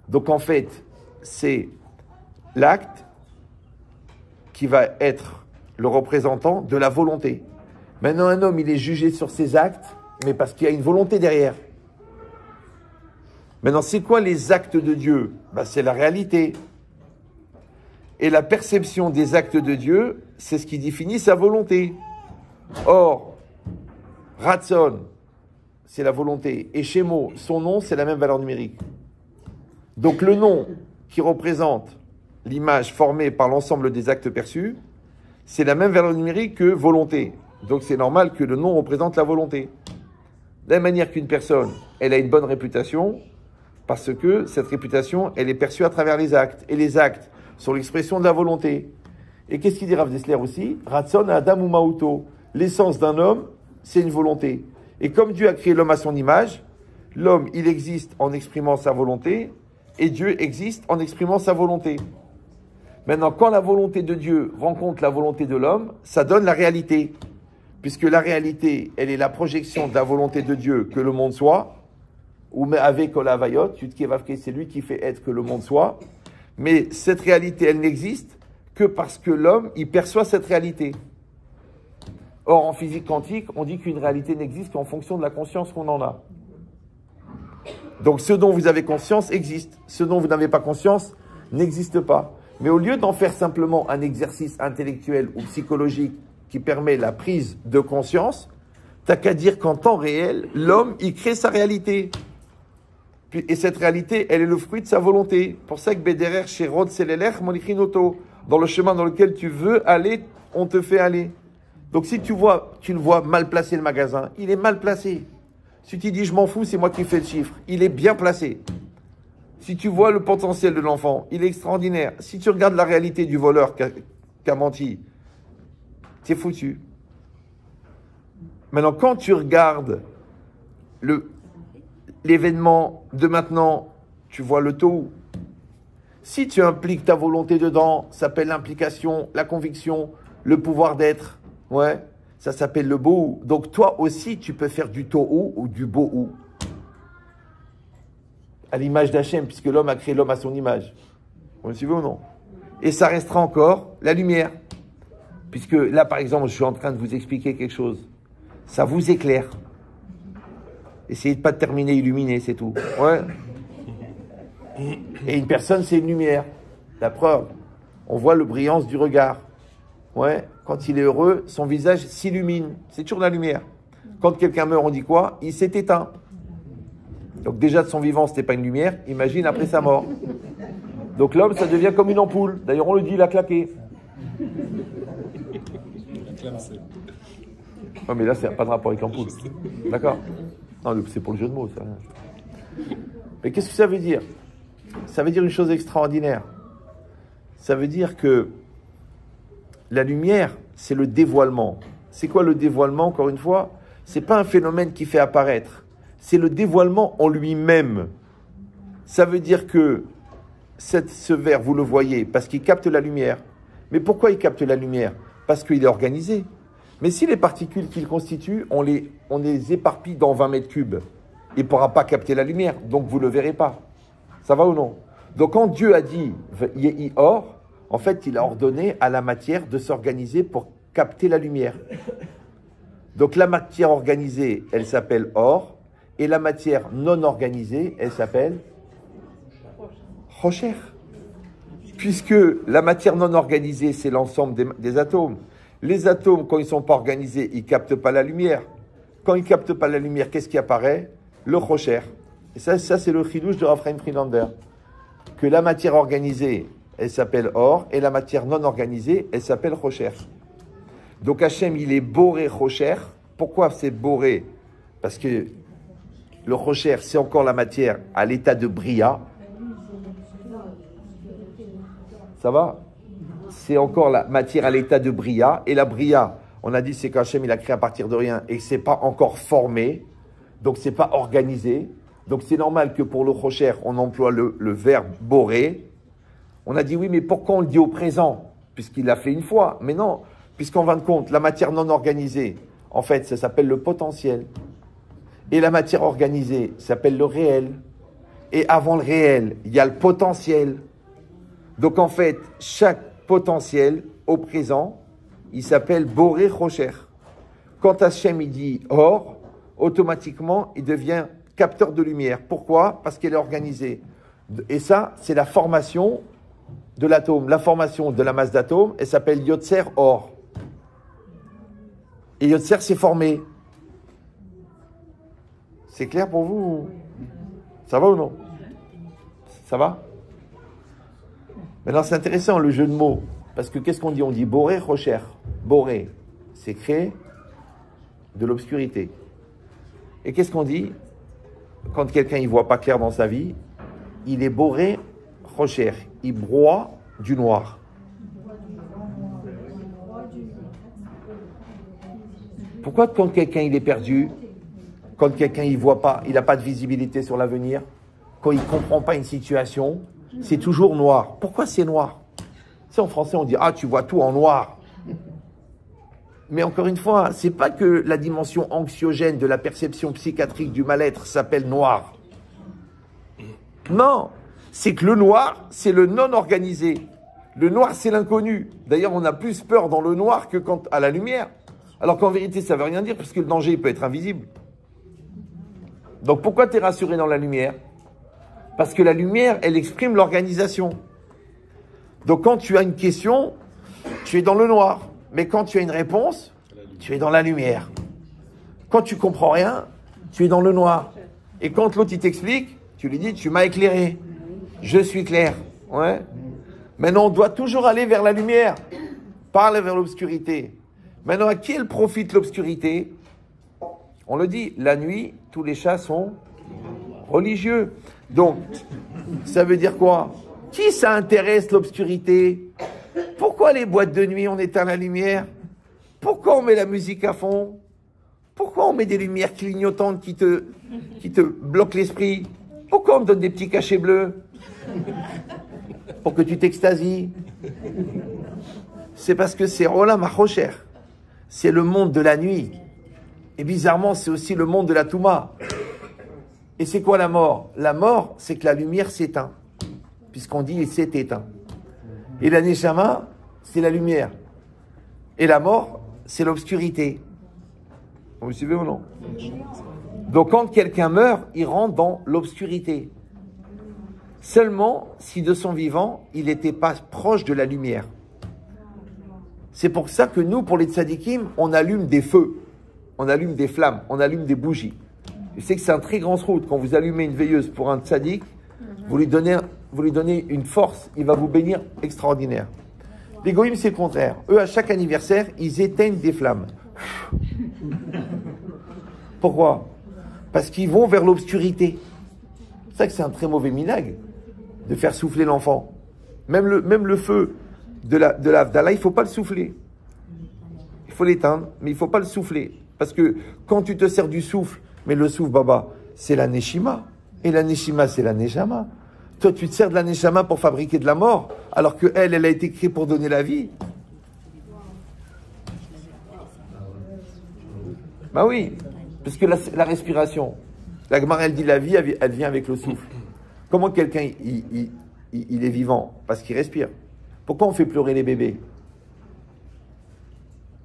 Donc en fait, c'est l'acte qui va être le représentant de la volonté. Maintenant, un homme, il est jugé sur ses actes, mais parce qu'il y a une volonté derrière. Maintenant, c'est quoi les actes de Dieu? C'est la réalité. Et la perception des actes de Dieu, c'est ce qui définit sa volonté. Or, Ratson, c'est la volonté. Et Shemo, son nom, c'est la même valeur numérique. Donc le nom qui représente l'image formée par l'ensemble des actes perçus, c'est la même valeur numérique que volonté. Donc c'est normal que le nom représente la volonté. De la même manière qu'une personne, elle a une bonne réputation, parce que cette réputation, elle est perçue à travers les actes. Et les actes sont l'expression de la volonté. Et qu'est-ce qu'il dit Rav Dessler aussi? Ratson Adam ou Mauto. L'essence d'un homme, c'est une volonté. Et comme Dieu a créé l'homme à son image, l'homme, il existe en exprimant sa volonté, et Dieu existe en exprimant sa volonté. Maintenant, quand la volonté de Dieu rencontre la volonté de l'homme, ça donne la réalité. Puisque la réalité, elle est la projection de la volonté de Dieu que le monde soit, ou avec Olavayot, c'est lui qui fait être que le monde soit. Mais cette réalité, elle n'existe que parce que l'homme, il perçoit cette réalité. Or, en physique quantique, on dit qu'une réalité n'existe qu'en fonction de la conscience qu'on en a. Donc, ce dont vous avez conscience existe. Ce dont vous n'avez pas conscience n'existe pas. Mais au lieu d'en faire simplement un exercice intellectuel ou psychologique qui permet la prise de conscience, t'as qu'à dire qu'en temps réel, l'homme, il crée sa réalité. Et cette réalité, elle est le fruit de sa volonté. Pour ça que Bederer, chez Rod Selelech, Molichinoto, dans le chemin dans lequel tu veux aller, on te fait aller. Donc si tu le vois mal placé le magasin, il est mal placé. Si tu dis je m'en fous, c'est moi qui fais le chiffre, il est bien placé. Si tu vois le potentiel de l'enfant, il est extraordinaire. Si tu regardes la réalité du voleur qui a menti, t'es foutu. Maintenant, quand tu regardes l'événement de maintenant, tu vois le taux. Si tu impliques ta volonté dedans, ça s'appelle l'implication, la conviction, le pouvoir d'être. Ouais, ça s'appelle le beau. Donc toi aussi, tu peux faire du tohu ou du bohu. À l'image d'Hachem, puisque l'homme a créé l'homme à son image. Vous me suivez ou non? Et ça restera encore la lumière. Puisque là, par exemple, je suis en train de vous expliquer quelque chose. Ça vous éclaire. Essayez de pas terminer illuminé, c'est tout. Ouais. Et une personne, c'est une lumière. La preuve, on voit le brillance du regard. Ouais. Quand il est heureux, son visage s'illumine. C'est toujours la lumière. Quand quelqu'un meurt, on dit quoi? Il s'est éteint. Donc déjà de son vivant, c'était pas une lumière. Imagine après sa mort. Donc l'homme, ça devient comme une ampoule. D'ailleurs, on le dit, il a claqué. Non, mais là, ça n'a pas de rapport avec l'ampoule. D'accord? Non, c'est pour le jeu de mots, ça. Mais qu'est-ce que ça veut dire? Ça veut dire une chose extraordinaire. Ça veut dire que la lumière, c'est le dévoilement. C'est quoi le dévoilement, encore une fois? C'est pas un phénomène qui fait apparaître. C'est le dévoilement en lui-même. Ça veut dire que ce verre, vous le voyez, parce qu'il capte la lumière. Mais pourquoi il capte la lumière? Parce qu'il est organisé. Mais si les particules qu'il constitue, on les éparpille dans 20 mètres cubes, il ne pourra pas capter la lumière, donc vous ne le verrez pas. Ça va ou non? Donc quand Dieu a dit « Yehi or », en fait, il a ordonné à la matière de s'organiser pour capter la lumière. Donc la matière organisée, elle s'appelle or, et la matière non organisée, elle s'appelle Rocher. Puisque la matière non organisée, c'est l'ensemble des atomes. Les atomes, quand ils ne sont pas organisés, ils ne captent pas la lumière. Quand ils ne captent pas la lumière, qu'est-ce qui apparaît? Le Rocher. Et ça c'est le chidouche de Raphaël Friedlander. Que la matière organisée, elle s'appelle or, et la matière non organisée, elle s'appelle Rocher. Donc Hachem, il est boré Rocher. Pourquoi c'est boré? Parce que le Rocher, c'est encore la matière à l'état de bria. Ça va? C'est encore la matière à l'état de bria. Et la bria, on a dit, c'est qu'Hachem, il a créé à partir de rien et c'est pas encore formé. Donc, c'est pas organisé. Donc, c'est normal que pour le Rocher, on emploie le verbe boré. On a dit, oui, mais pourquoi on le dit au présent? Puisqu'il l'a fait une fois. Mais non, puisqu'en fin de compte, la matière non organisée, en fait, ça s'appelle le potentiel. Et la matière organisée s'appelle le réel. Et avant le réel, il y a le potentiel. Donc en fait, chaque potentiel au présent, il s'appelle Boré Rocher. Quand Hachem il dit or, automatiquement, il devient capteur de lumière. Pourquoi? Parce qu'elle est organisée. Et ça, c'est la formation de l'atome. La formation de la masse d'atomes, elle s'appelle Yotzer or. Et Yotzer s'est formé. C'est clair pour vous? Ça va ou non? Ça va? Maintenant, c'est intéressant le jeu de mots. Parce que qu'est-ce qu'on dit? On dit Boré, Rocher. Boré, c'est créer de l'obscurité. Et qu'est-ce qu'on dit? Quand quelqu'un ne voit pas clair dans sa vie, il est Boré, Rocher. Il broie du noir. Pourquoi quand quelqu'un il est perdu, quand quelqu'un il voit pas, il n'a pas de visibilité sur l'avenir, quand il ne comprend pas une situation, c'est toujours noir. Pourquoi c'est noir? C'est en français, on dit « Ah, tu vois tout en noir ». Mais encore une fois, c'est pas que la dimension anxiogène de la perception psychiatrique du mal-être s'appelle noir. Non, c'est que le noir, c'est le non-organisé. Le noir, c'est l'inconnu. D'ailleurs, on a plus peur dans le noir que quand à la lumière. Alors qu'en vérité, ça ne veut rien dire, parce que le danger il peut être invisible. Donc pourquoi tu es rassuré dans la lumière? Parce que la lumière, elle exprime l'organisation. Donc quand tu as une question, tu es dans le noir. Mais quand tu as une réponse, tu es dans la lumière. Quand tu comprends rien, tu es dans le noir. Et quand l'autre il t'explique, tu lui dis, tu m'as éclairé. Je suis clair. Ouais. Maintenant, on doit toujours aller vers la lumière, pas aller vers l'obscurité. Maintenant, à qui elle profite l'obscurité? On le dit, la nuit, tous les chats sont religieux. Donc, ça veut dire quoi? Qui ça intéresse l'obscurité? Pourquoi les boîtes de nuit, on éteint la lumière? Pourquoi on met la musique à fond? Pourquoi on met des lumières clignotantes qui te bloquent l'esprit? Pourquoi on te donne des petits cachets bleus? Pour que tu t'extasies. C'est parce que c'est Olam HaChocher. C'est le monde de la nuit. Et bizarrement, c'est aussi le monde de la Touma. Et c'est quoi la mort? La mort, c'est que la lumière s'éteint. Puisqu'on dit, il s'est éteint. Et la Neshama, c'est la lumière. Et la mort, c'est l'obscurité. Vous me suivez ou non? Donc quand quelqu'un meurt, il rentre dans l'obscurité. Seulement si de son vivant, il n'était pas proche de la lumière. C'est pour ça que nous, pour les tzadikim, on allume des feux, on allume des flammes, on allume des bougies. Je sais que c'est un très grand route. Quand vous allumez une veilleuse pour un tzadik, vous lui donnez une force, il va vous bénir extraordinaire. Les goïms, c'est le contraire. Eux, à chaque anniversaire, ils éteignent des flammes. Pourquoi? Parce qu'ils vont vers l'obscurité. C'est ça que c'est un très mauvais minag de faire souffler l'enfant. Même le feu de l'Avdallah, il ne faut pas le souffler. faut l'éteindre, mais il faut pas le souffler. Parce que quand tu te sers du souffle, mais le souffle, Baba, c'est la Neshima. Et la Neshima, c'est la Neshama. Toi, tu te sers de la Neshama pour fabriquer de la mort, alors que elle a été créée pour donner la vie. Bah oui, parce que la respiration, la Gemara, elle dit la vie, elle vient avec le souffle. Comment quelqu'un, il est vivant? Parce qu'il respire. Pourquoi on fait pleurer les bébés?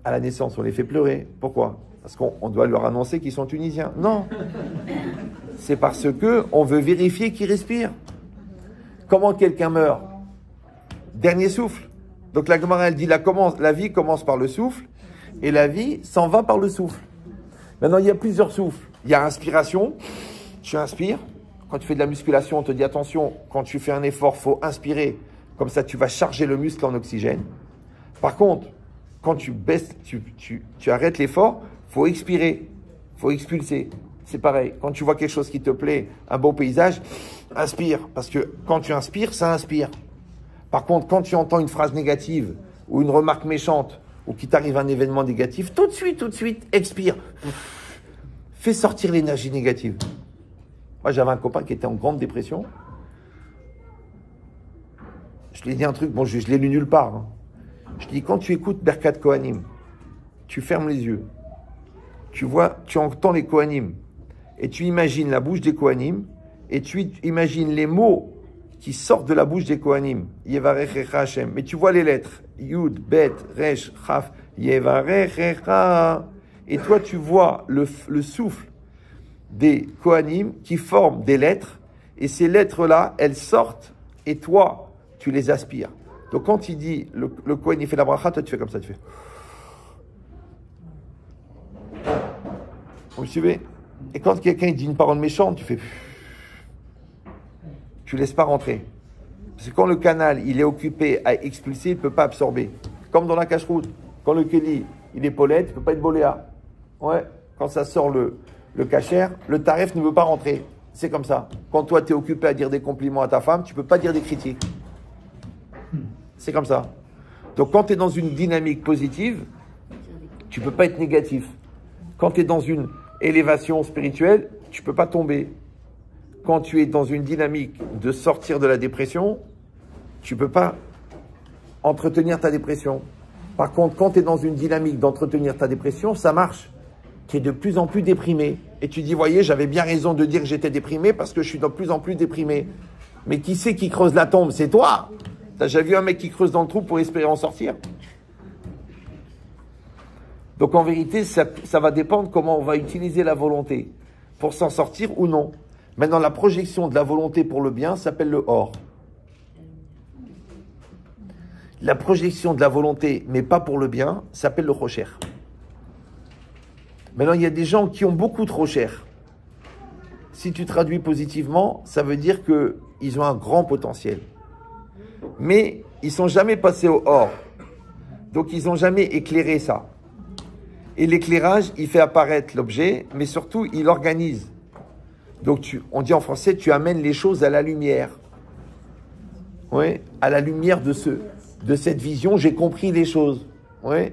À la naissance, on les fait pleurer. Pourquoi? Parce qu'on doit leur annoncer qu'ils sont tunisiens. Non. C'est parce que on veut vérifier qu'ils respirent. Comment quelqu'un meurt? Dernier souffle. Donc la Gemara, elle dit la vie commence par le souffle et la vie s'en va par le souffle. Maintenant, il y a plusieurs souffles. Il y a inspiration. Tu inspires. Quand tu fais de la musculation, on te dit attention, quand tu fais un effort, faut inspirer. Comme ça, tu vas charger le muscle en oxygène. Par contre, quand tu baisses, tu arrêtes l'effort, faut expirer, faut expulser. C'est pareil. Quand tu vois quelque chose qui te plaît, un beau paysage, inspire. Parce que quand tu inspires, ça inspire. Par contre, quand tu entends une phrase négative ou une remarque méchante ou qu'il t'arrive un événement négatif, tout de suite, expire. Fais sortir l'énergie négative. Moi, j'avais un copain qui était en grande dépression. Je lui ai dit un truc, bon, je l'ai lu nulle part. Hein. Je lui ai dit, quand tu écoutes Berkat Kohanim, tu fermes les yeux. Tu vois, tu entends les Kohanim. Et tu imagines la bouche des Kohanim. Et tu imagines les mots qui sortent de la bouche des Kohanim. Yevarechecha Hashem. Mais tu vois les lettres. Yud, Bet, Resh, Chaf. Yevarechecha. Et toi, tu vois le souffle des Kohanim qui forment des lettres. Et ces lettres-là, elles sortent. Et toi, tu les aspires. Donc quand il dit, le Kohen, il fait la bracha, toi, tu fais comme ça, tu fais. Vous me suivez? Et quand quelqu'un dit une parole méchante, tu fais. Tu laisses pas rentrer. Parce que quand le canal, il est occupé à expulser, il ne peut pas absorber. Comme dans la cache-route. Quand le Kéli, il est Paulette, il ne peut pas être Boléa. Ouais. Quand ça sort le cachère, le tarif ne veut pas rentrer. C'est comme ça. Quand toi, tu es occupé à dire des compliments à ta femme, tu ne peux pas dire des critiques. C'est comme ça. Donc quand tu es dans une dynamique positive, tu ne peux pas être négatif. Quand tu es dans une élévation spirituelle, tu ne peux pas tomber. Quand tu es dans une dynamique de sortir de la dépression, tu ne peux pas entretenir ta dépression. Par contre, quand tu es dans une dynamique d'entretenir ta dépression, ça marche. Tu es de plus en plus déprimé. Et tu dis, voyez, j'avais bien raison de dire que j'étais déprimé parce que je suis de plus en plus déprimé. Mais qui c'est qui creuse la tombe? C'est toi. T'as déjà vu un mec qui creuse dans le trou pour espérer en sortir? Donc en vérité, ça va dépendre comment on va utiliser la volonté pour s'en sortir ou non. Maintenant, la projection de la volonté pour le bien s'appelle le or. La projection de la volonté, mais pas pour le bien, s'appelle le rocher. Maintenant, il y a des gens qui ont beaucoup trop cher. Si tu traduis positivement, ça veut dire qu'ils ont un grand potentiel. Mais ils ne sont jamais passés au or. Donc, ils n'ont jamais éclairé ça. Et l'éclairage, il fait apparaître l'objet, mais surtout, il organise. Donc, on dit en français, tu amènes les choses à la lumière. Oui, à la lumière de cette vision, j'ai compris les choses. Oui.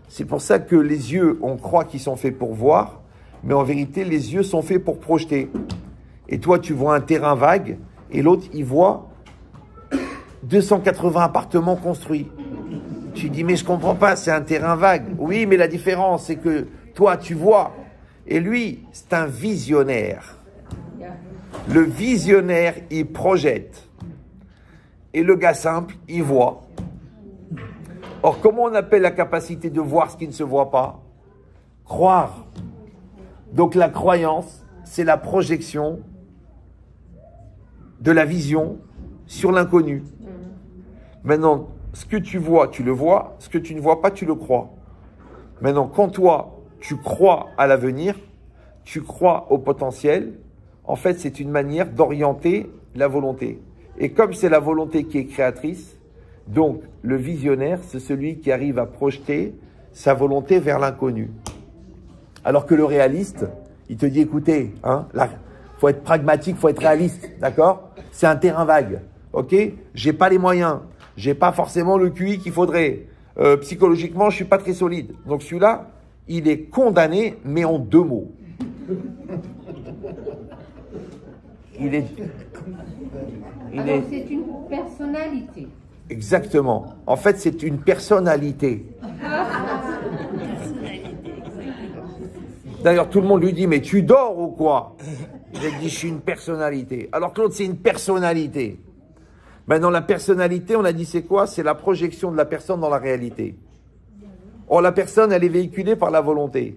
C'est pour ça que les yeux, on croit qu'ils sont faits pour voir, mais en vérité, les yeux sont faits pour projeter. Et toi, tu vois un terrain vague, et l'autre, il voit 280 appartements construits. Tu dis, mais je comprends pas, c'est un terrain vague. Oui, mais la différence, c'est que toi, tu vois. Et lui, c'est un visionnaire. Le visionnaire, il projette. Et le gars simple, il voit. Or, comment on appelle la capacité de voir ce qui ne se voit pas? Croire. Donc la croyance, c'est la projection de la vision sur l'inconnu. Maintenant, ce que tu vois, tu le vois. Ce que tu ne vois pas, tu le crois. Maintenant, quand toi, tu crois à l'avenir, tu crois au potentiel, en fait, c'est une manière d'orienter la volonté. Et comme c'est la volonté qui est créatrice, donc le visionnaire, c'est celui qui arrive à projeter sa volonté vers l'inconnu. Alors que le réaliste, il te dit, écoutez, faut être pragmatique, faut être réaliste, d'accord? C'est un terrain vague, ok? J'ai pas les moyens, j'ai pas forcément le QI qu'il faudrait. Psychologiquement, je suis pas très solide. Donc celui-là, il est condamné, mais en 2 mots. Alors c'est une personnalité. Exactement. En fait, c'est une personnalité. D'ailleurs, tout le monde lui dit, mais tu dors ou quoi? Il a dit, je suis une personnalité. Alors que l'autre, c'est une personnalité. Maintenant, la personnalité, on a dit, c'est quoi? C'est la projection de la personne dans la réalité. Or, la personne, elle est véhiculée par la volonté.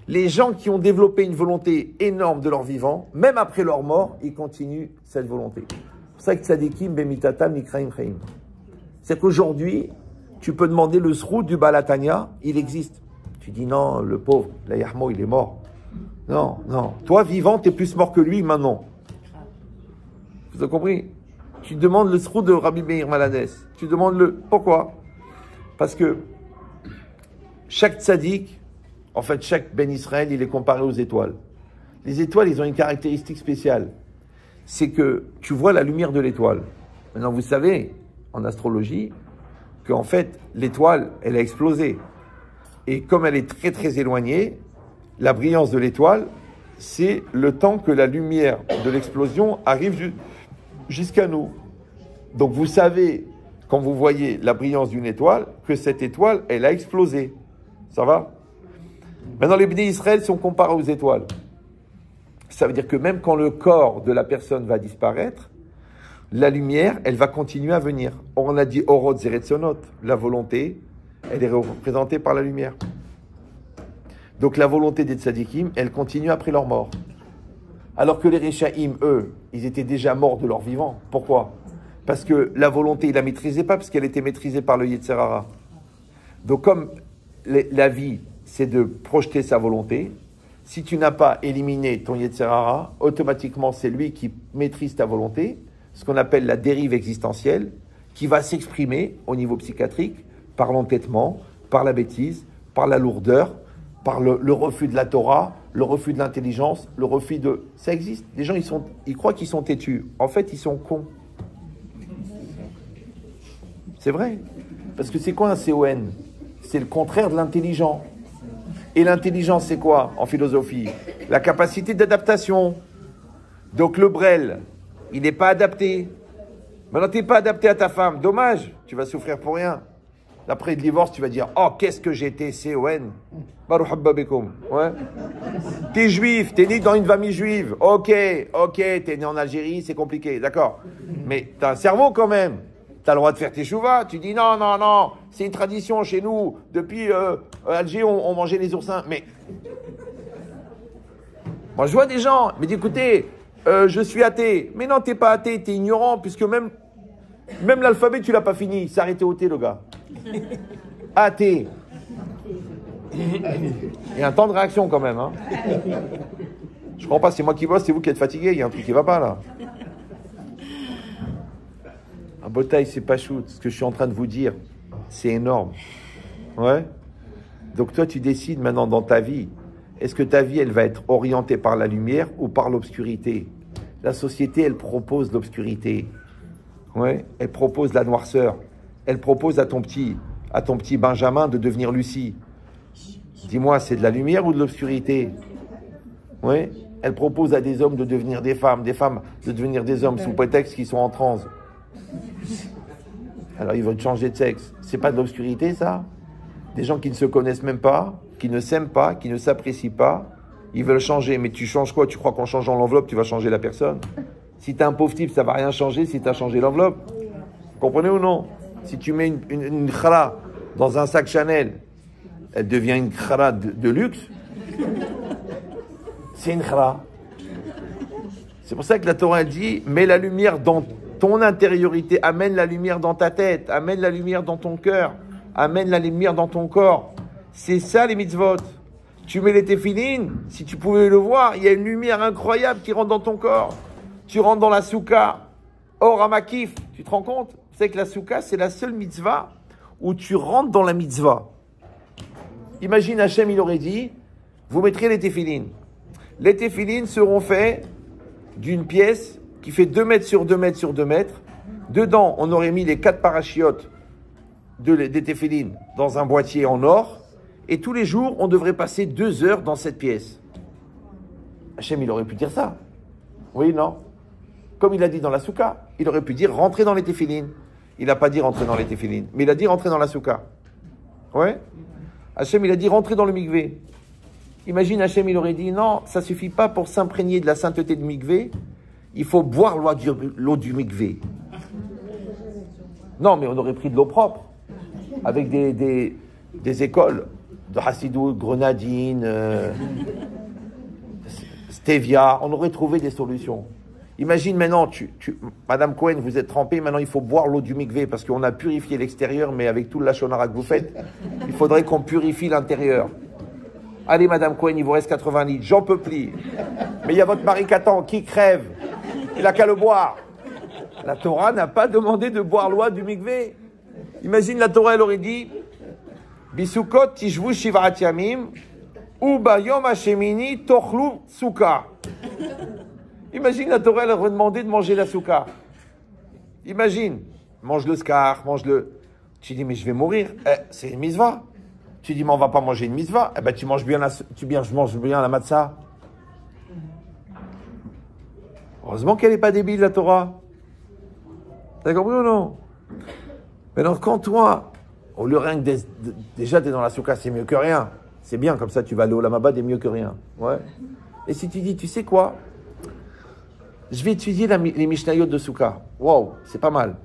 Les gens qui ont développé une volonté énorme de leur vivant, même après leur mort, ils continuent cette volonté. C'est pour ça que tzadikim bemitatam nikraim chaim. C'est qu'aujourd'hui, tu peux demander le srout du Balatania, il existe. Tu dis non, le pauvre, la Yahmo, il est mort. Non, non. Toi, vivant, t'es plus mort que lui maintenant. Vous avez compris? Tu demandes le srout de Rabbi Meir Maladès. Tu demandes le... Pourquoi? Parce que chaque tzaddik, en fait, chaque Ben Israël, il est comparé aux étoiles. Les étoiles, ils ont une caractéristique spéciale. C'est que tu vois la lumière de l'étoile. Maintenant, vous savez, en astrologie, qu'en fait, l'étoile, elle a explosé. Et comme elle est très très éloignée, la brillance de l'étoile, c'est le temps que la lumière de l'explosion arrive jusqu'à nous. Donc vous savez, quand vous voyez la brillance d'une étoile, que cette étoile, elle a explosé. Ça va? Maintenant, les Bnei Israël sont comparés aux étoiles. Ça veut dire que même quand le corps de la personne va disparaître, la lumière, elle va continuer à venir. Or, on a dit Orot Zeretzonot, la volonté, elle est représentée par la lumière. Donc la volonté des tzadikim, elle continue après leur mort. Alors que les Rechaïm, eux, ils étaient déjà morts de leur vivant. Pourquoi? Parce que la volonté, ils la maîtrisaient pas, parce qu'elle était maîtrisée par le Yetzer Hara. Donc comme la vie, c'est de projeter sa volonté, si tu n'as pas éliminé ton Yetzer Hara, automatiquement c'est lui qui maîtrise ta volonté, ce qu'on appelle la dérive existentielle, qui va s'exprimer au niveau psychiatrique par l'entêtement, par la bêtise, par la lourdeur, par le refus de la Torah, le refus de l'intelligence, le refus de... Ça existe. Les gens, ils croient qu'ils sont têtus. En fait, ils sont cons. C'est vrai. Parce que c'est quoi un CON? C'est le contraire de l'intelligent. Et l'intelligence, c'est quoi en philosophie? La capacité d'adaptation. Donc le Brel, il n'est pas adapté. Maintenant, tu n'es pas adapté à ta femme. Dommage, tu vas souffrir pour rien. Après le divorce, tu vas dire « Oh, qu'est-ce que j'étais CON ?» Baruch Habba Bekoum. Ouais. T'es juif, t'es né dans une famille juive. Ok, t'es né en Algérie, c'est compliqué, d'accord. Mais t'as un cerveau quand même. T'as le droit de faire tes chouvas. Tu dis non, c'est une tradition chez nous. Depuis Alger, on mangeait les oursins. Mais moi, je vois des gens, mais dis, écoutez, je suis athée. Mais non, t'es pas athée, t'es ignorant, puisque même l'alphabet, tu l'as pas fini. Il s'est arrêté au T, le gars. Athée. Il y a un temps de réaction quand même. Hein. Je comprends pas, c'est moi qui bosse, c'est vous qui êtes fatigué. Il y a un truc qui va pas là. Un botaille, c'est pas shoot. Ce que je suis en train de vous dire, c'est énorme. Ouais. Donc toi, tu décides maintenant dans ta vie. Est-ce que ta vie, elle va être orientée par la lumière ou par l'obscurité? La société, elle propose l'obscurité. Ouais. Elle propose la noirceur. Elle propose à ton petit Benjamin de devenir Lucie. Dis-moi, c'est de la lumière ou de l'obscurité? Oui. Elle propose à des hommes de devenir des femmes de devenir des hommes sous prétexte qu'ils sont en transe. Alors ils veulent changer de sexe. C'est pas de l'obscurité, ça? Des gens qui ne se connaissent même pas, qui ne s'aiment pas, qui ne s'apprécient pas, ils veulent changer. Mais tu changes quoi? Tu crois qu'en changeant l'enveloppe, tu vas changer la personne? Si t'es un pauvre type, ça va rien changer si t'as changé l'enveloppe. Vous comprenez ou non? Si tu mets une khara dans un sac Chanel, elle devient une khara de luxe. C'est une khara. C'est pour ça que la Torah dit, mets la lumière dans ton intériorité, amène la lumière dans ta tête, amène la lumière dans ton cœur, amène la lumière dans ton corps. C'est ça les mitzvot. Tu mets les téphilines, si tu pouvais le voir, il y a une lumière incroyable qui rentre dans ton corps. Tu rentres dans la soukha, or à Makif, tu te rends compte? C'est que la soukha, c'est la seule mitzvah où tu rentres dans la mitzvah. Imagine Hachem, il aurait dit, vous mettrez les téphilines. Les téphilines seront faits d'une pièce qui fait 2 mètres sur 2 mètres sur 2 mètres. Dedans, on aurait mis les 4 parachiotes des téphilines dans un boîtier en or, et tous les jours, on devrait passer 2 heures dans cette pièce. Hachem, il aurait pu dire ça. Oui, non? Comme il a dit dans la souka, il aurait pu dire rentrer dans les téphilines. Il n'a pas dit rentrer dans les téphilines, mais il a dit rentrer dans la souka. Ouais? Hachem, il a dit rentrer dans le mikvé. Imagine, Hachem, il aurait dit non, ça suffit pas pour s'imprégner de la sainteté du mikvé, il faut boire l'eau du mikvé. Non, mais on aurait pris de l'eau propre, avec des écoles de Hassidut, Grenadine, Stevia, on aurait trouvé des solutions. Imagine maintenant, Madame Cohen, vous êtes trempée, maintenant il faut boire l'eau du mikvé, parce qu'on a purifié l'extérieur, mais avec tout le lachonara que vous faites, il faudrait qu'on purifie l'intérieur. Allez, Madame Cohen, il vous reste 80 litres, j'en peux plus. Mais il y a votre mari qui attend, qui crève, il n'a qu'à le boire. La Torah n'a pas demandé de boire l'eau du mikvé. Imagine, la Torah, elle aurait dit Bisukot tishvu shivat yamim ou bayom hashemini tochlu souka. Imagine, la Torah, elle aurait demandé de manger la souka. Imagine, mange le scar, mange-le. Tu dis, mais je vais mourir. C'est une mitzvah. Tu dis, mais on va pas manger une mitzvah. Eh ben, tu manges bien je mange bien la matzah. Heureusement qu'elle n'est pas débile, la Torah. T'as compris ou non? Maintenant, quand toi, au lieu rien que déjà t'es dans la souka, c'est mieux que rien. C'est bien, comme ça, tu vas aller au Lamabad, c'est mieux que rien. Ouais. Et si tu dis, tu sais quoi? Je vais étudier les Mishnayot de Souka. Wow, c'est pas mal.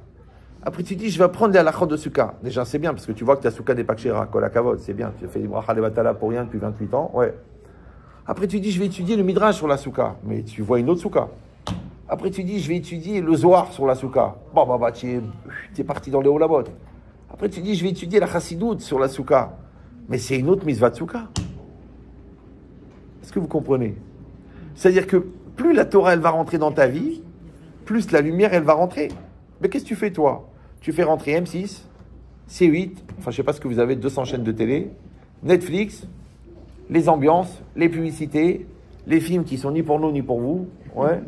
Après, tu dis, je vais apprendre les halachot de Souka. Déjà, c'est bien, parce que tu vois que ta Souka n'est pas kshera, kol hakavod, c'est bien. Tu as fait les bracha de batala pour rien depuis 28 ans. Ouais. Après, tu dis, je vais étudier le Midrash sur la Souka. Mais tu vois une autre Souka. Après, tu dis, je vais étudier le Zohar sur la Souka. Bah, tu es parti dans les Olamot. Après, tu dis, je vais étudier la Chassidut sur la Souka. Mais c'est une autre mitzvah de Souka. Est-ce que vous comprenez? C'est-à-dire que plus la Torah, elle va rentrer dans ta vie, plus la lumière, elle va rentrer. Mais qu'est-ce que tu fais, toi? Tu fais rentrer M6, C8, enfin, je sais pas ce que vous avez, 200 chaînes de télé, Netflix, les ambiances, les publicités, les films qui sont ni pour nous, ni pour vous. Ouais.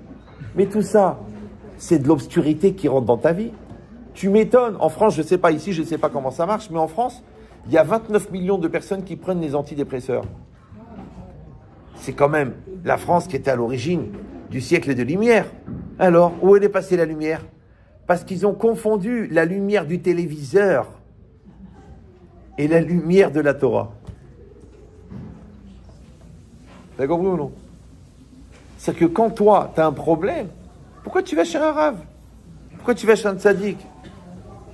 Mais tout ça, c'est de l'obscurité qui rentre dans ta vie. Tu m'étonnes. En France, je sais pas ici, je sais pas comment ça marche, mais en France, il y a 29 millions de personnes qui prennent les antidépresseurs. C'est quand même la France qui était à l'origine du siècle de lumière. Alors, où elle est passée la lumière? Parce qu'ils ont confondu la lumière du téléviseur et la lumière de la Torah. T'as compris ou non? C'est-à-dire que quand toi, tu as un problème, pourquoi tu vas chez un rave? Pourquoi tu vas chez un tzaddik?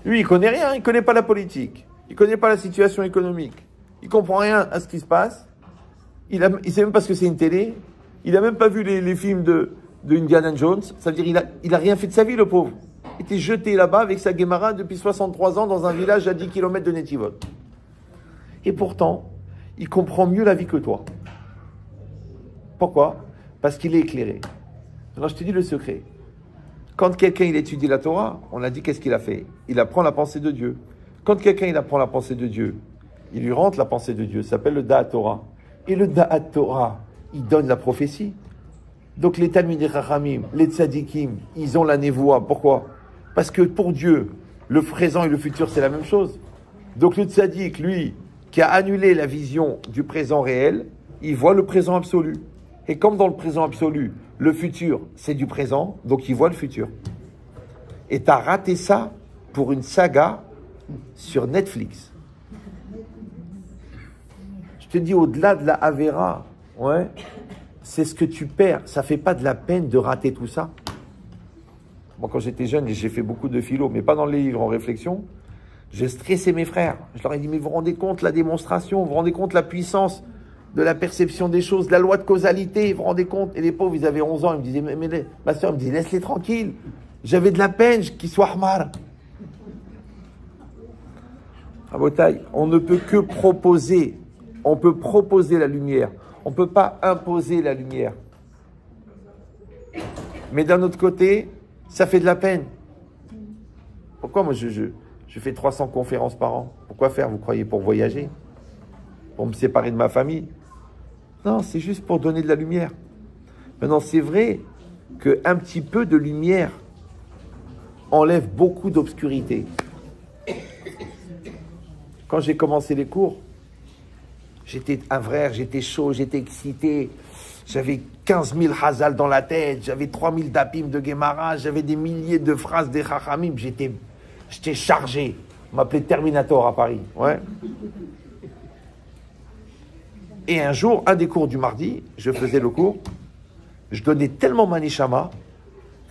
Lui, il connaît rien, il connaît pas la politique, il connaît pas la situation économique, il comprend rien à ce qui se passe. Il sait même pas ce que c'est une télé. Il a même pas vu les films de Indiana Jones. Ça veut dire il a rien fait de sa vie, le pauvre. Il était jeté là-bas avec sa Guémara depuis 63 ans dans un village à 10 km de Netivot. Et pourtant, il comprend mieux la vie que toi. Pourquoi? Parce qu'il est éclairé. Alors je te dis le secret. Quand quelqu'un il étudie la Torah, on a dit qu'est-ce qu'il a fait? Il apprend la pensée de Dieu. Quand quelqu'un il apprend la pensée de Dieu, il lui rentre la pensée de Dieu. Ça s'appelle le Da'at Torah. Et le Da'at Torah, il donne la prophétie. Donc les Talmidei Chachamim, les Tzadikim, ils ont la névoie. Pourquoi? Parce que pour Dieu, le présent et le futur, c'est la même chose. Donc le Tzadik, lui, qui a annulé la vision du présent réel, il voit le présent absolu. Et comme dans le présent absolu, le futur, c'est du présent, donc il voit le futur. Et tu as raté ça pour une saga sur Netflix. Je te dis, au-delà de la Avera, ouais, c'est ce que tu perds. Ça fait pas de la peine de rater tout ça. Moi, quand j'étais jeune, j'ai fait beaucoup de philo, mais pas dans les livres, en réflexion. J'ai stressé mes frères. Je leur ai dit, mais vous vous rendez compte la démonstration, vous vous rendez compte la puissance de la perception des choses, de la loi de causalité, vous vous rendez compte? Et les pauvres, ils avaient 11 ans, ils me disaient, mais ma soeur me disait, laisse-les tranquilles. J'avais de la peine qu'ils soient Ahmar. À Botaï, on ne peut que proposer. On peut proposer la lumière. On ne peut pas imposer la lumière. Mais d'un autre côté, ça fait de la peine. Pourquoi moi je fais 300 conférences par an? Pourquoi faire, vous croyez? Pour voyager? Pour me séparer de ma famille? Non, c'est juste pour donner de la lumière. Maintenant, c'est vrai qu'un petit peu de lumière enlève beaucoup d'obscurité. Quand j'ai commencé les cours, j'étais un vrai, j'étais chaud, j'étais excité. J'avais 15 000 Hazal dans la tête, j'avais 3 000 Dapim de Gemara, j'avais des milliers de phrases des Chachamim, j'étais chargé. On m'appelait Terminator à Paris. Ouais. Et un jour, un des cours du mardi, je faisais le cours, je donnais tellement ma neshama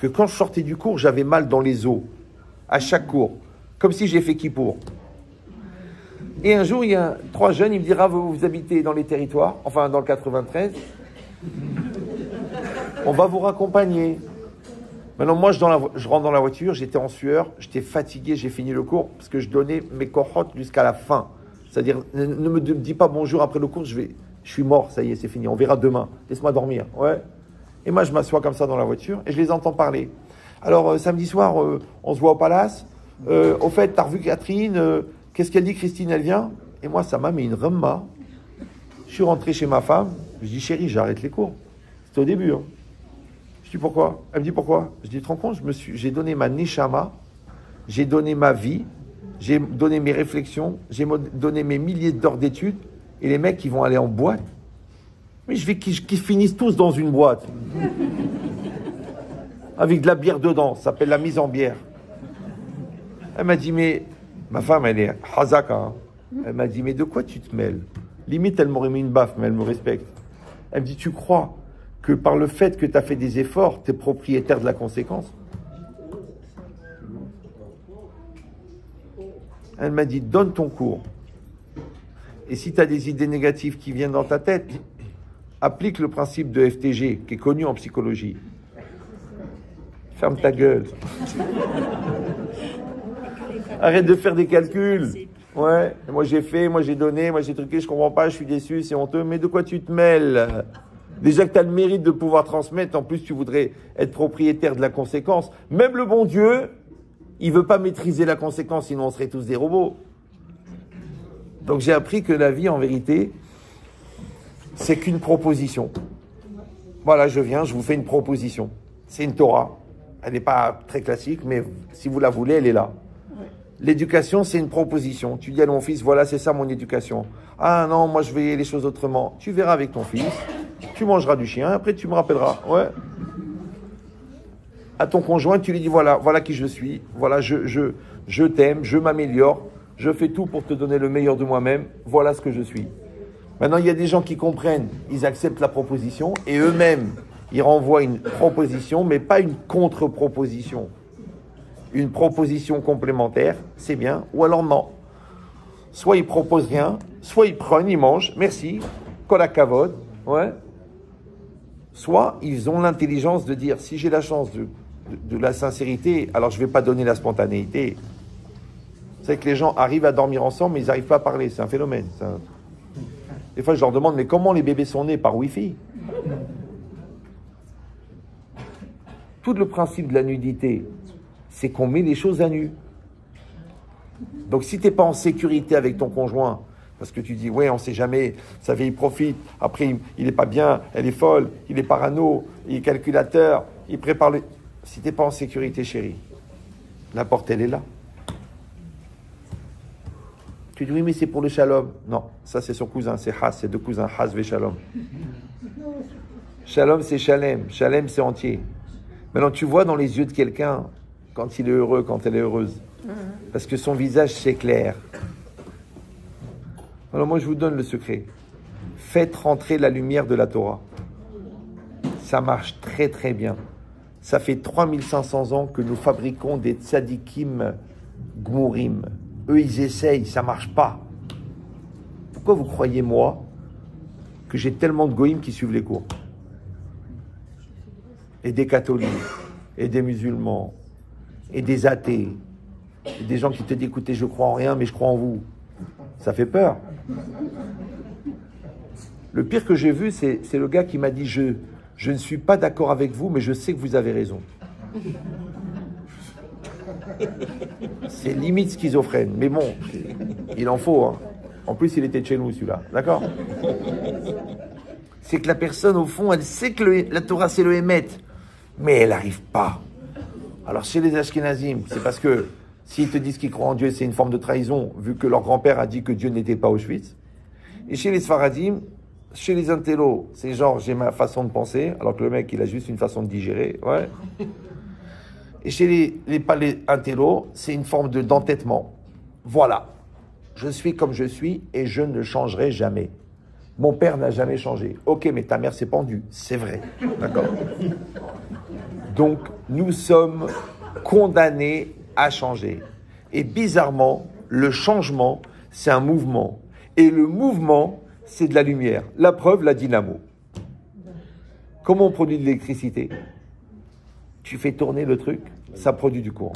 que quand je sortais du cours, j'avais mal dans les os, à chaque cours, comme si j'ai fait Kippour. Et un jour, il y a 3 jeunes, il me dira, vous habitez dans les territoires, enfin dans le 93, on va vous raccompagner. Maintenant, moi, je rentre dans la voiture, j'étais en sueur, j'étais fatigué, j'ai fini le cours, parce que je donnais mes cochotes jusqu'à la fin. C'est-à-dire, ne me dis pas bonjour après le cours, je suis mort, ça y est, c'est fini, on verra demain. Laisse-moi dormir. Ouais. Et moi, je m'assois comme ça dans la voiture et je les entends parler. Alors, samedi soir, on se voit au palace. Au fait, t'as revu Catherine, qu'est-ce qu'elle dit, Christine, elle vient? Et moi, ça m'a mis une remma. Je suis rentré chez ma femme, je dis, chérie, j'arrête les cours. C'était au début. Hein. Je dis, pourquoi? Elle me dit, pourquoi? Je dis, tu te rends compte, j'ai donné ma neshama, j'ai donné ma vie, j'ai donné mes réflexions, j'ai donné mes milliers d'heures d'études, et les mecs, ils vont aller en boîte. Mais je veux qu'ils finissent tous dans une boîte. Avec de la bière dedans, ça s'appelle la mise en bière. Elle m'a dit, mais... Ma femme, elle est hazaka. Hein. Elle m'a dit, mais de quoi tu te mêles? Limite, elle m'aurait mis une baffe, mais elle me respecte. Elle me dit, tu crois que par le fait que tu as fait des efforts, tu es propriétaire de la conséquence? Elle m'a dit, donne ton cours. Et si tu as des idées négatives qui viennent dans ta tête, applique le principe de FTG, qui est connu en psychologie. Ferme ta gueule. Arrête de faire des calculs. Ouais, moi j'ai fait, moi j'ai donné, moi j'ai truqué, je comprends pas, je suis déçu, c'est honteux. Mais de quoi tu te mêles? Déjà que tu as le mérite de pouvoir transmettre, en plus tu voudrais être propriétaire de la conséquence. Même le bon Dieu, il veut pas maîtriser la conséquence, sinon on serait tous des robots. Donc j'ai appris que la vie, en vérité, c'est qu'une proposition. Voilà, je viens, je vous fais une proposition. C'est une Torah. Elle n'est pas très classique, mais si vous la voulez, elle est là. L'éducation, c'est une proposition. Tu dis à mon fils, voilà, c'est ça mon éducation. Ah non, moi je vais les choses autrement. Tu verras avec ton fils, tu mangeras du chien, après tu me rappelleras. Ouais. À ton conjoint, tu lui dis, voilà qui je suis, voilà, je t'aime, je m'améliore, je fais tout pour te donner le meilleur de moi-même, voilà ce que je suis. Maintenant, il y a des gens qui comprennent, ils acceptent la proposition, et eux-mêmes, ils renvoient une proposition, mais pas une contre-proposition. Une proposition complémentaire, c'est bien, ou alors non. Soit ils proposent rien, soit ils prennent, ils mangent, merci, kolakavod, ouais. Soit ils ont l'intelligence de dire, si j'ai la chance de la sincérité, alors je ne vais pas donner la spontanéité. C'est que les gens arrivent à dormir ensemble, mais ils n'arrivent pas à parler, c'est un phénomène. Des fois, je leur demande, mais comment les bébés sont nés? Par Wi-Fi? Tout le principe de la nudité, c'est qu'on met les choses à nu. Donc si tu n'es pas en sécurité avec ton conjoint, parce que tu dis, ouais, on ne sait jamais, sa vie, il profite, après, il n'est pas bien, elle est folle, il est parano, il est calculateur, il prépare le... Si tu n'es pas en sécurité, chérie, la porte, elle est là. Tu dis, oui, mais c'est pour le shalom. Non, ça, c'est son cousin, c'est Has, c'est deux cousins, Has ve Shalom. Shalom, c'est Shalem. Shalem, c'est entier. Maintenant, tu vois dans les yeux de quelqu'un, quand il est heureux, quand elle est heureuse. Parce que son visage s'éclaire. Alors moi, je vous donne le secret. Faites rentrer la lumière de la Torah. Ça marche très très bien. Ça fait 3500 ans que nous fabriquons des tzadikim gmourim. Eux, ils essayent, ça marche pas. Pourquoi vous croyez, moi, que j'ai tellement de goïms qui suivent les cours? Et des catholiques, et des musulmans, et des athées, et des gens qui te disent, écoutez, je crois en rien, mais je crois en vous. Ça fait peur. Le pire que j'ai vu, c'est le gars qui m'a dit, je ne suis pas d'accord avec vous, mais je sais que vous avez raison. C'est limite schizophrène, mais bon, il en faut. Hein. En plus, il était de chez nous, celui-là. D'accord? C'est que la personne, au fond, elle sait que la Torah, c'est le Hémet, mais elle n'arrive pas. Alors, chez les Ashkenazim, c'est parce que S'ils te disent qu'ils croient en Dieu, c'est une forme de trahison, vu que leur grand-père a dit que Dieu n'était pas Auschwitz. Et chez les Sfaradim, chez les intellos, c'est genre, j'ai ma façon de penser, alors que le mec, il a juste une façon de digérer, ouais. Et chez les intellos, c'est une forme d'entêtement. Voilà. Je suis comme je suis et je ne changerai jamais. Mon père n'a jamais changé. Ok, mais ta mère s'est pendue. C'est vrai. D'accord. Donc, nous sommes condamnés à changer. Et bizarrement, le changement, c'est un mouvement. Et le mouvement, c'est de la lumière. La preuve, la dynamo. Comment on produit de l'électricité? Tu fais tourner le truc, ça produit du courant.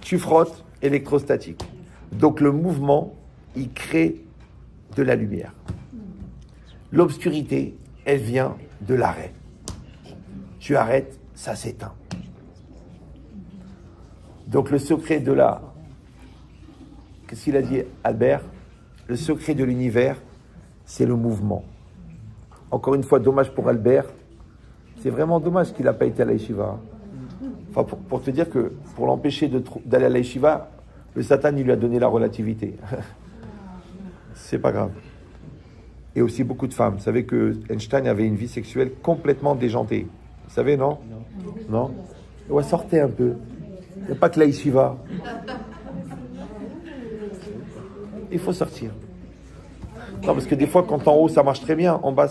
Tu frottes, électrostatique. Donc le mouvement, il crée de la lumière. L'obscurité, elle vient de l'arrêt. Tu arrêtes, ça s'éteint. Donc le secret de qu'est-ce qu'il a dit Albert? Le secret de l'univers, c'est le mouvement. Encore une fois, dommage pour Albert. C'est vraiment dommage qu'il n'a pas été à la yeshiva. Enfin, pour te dire que pour l'empêcher d'aller à la yeshiva, le Satan, il lui a donné la relativité. C'est pas grave. Et aussi beaucoup de femmes. Vous savez que Einstein avait une vie sexuelle complètement déjantée. Vous savez, non? Non? Ouais, sortez un peu. Il n'y a pas que la yeshiva. Il faut sortir. Non, parce que des fois, quand en haut, ça marche très bien, en bas,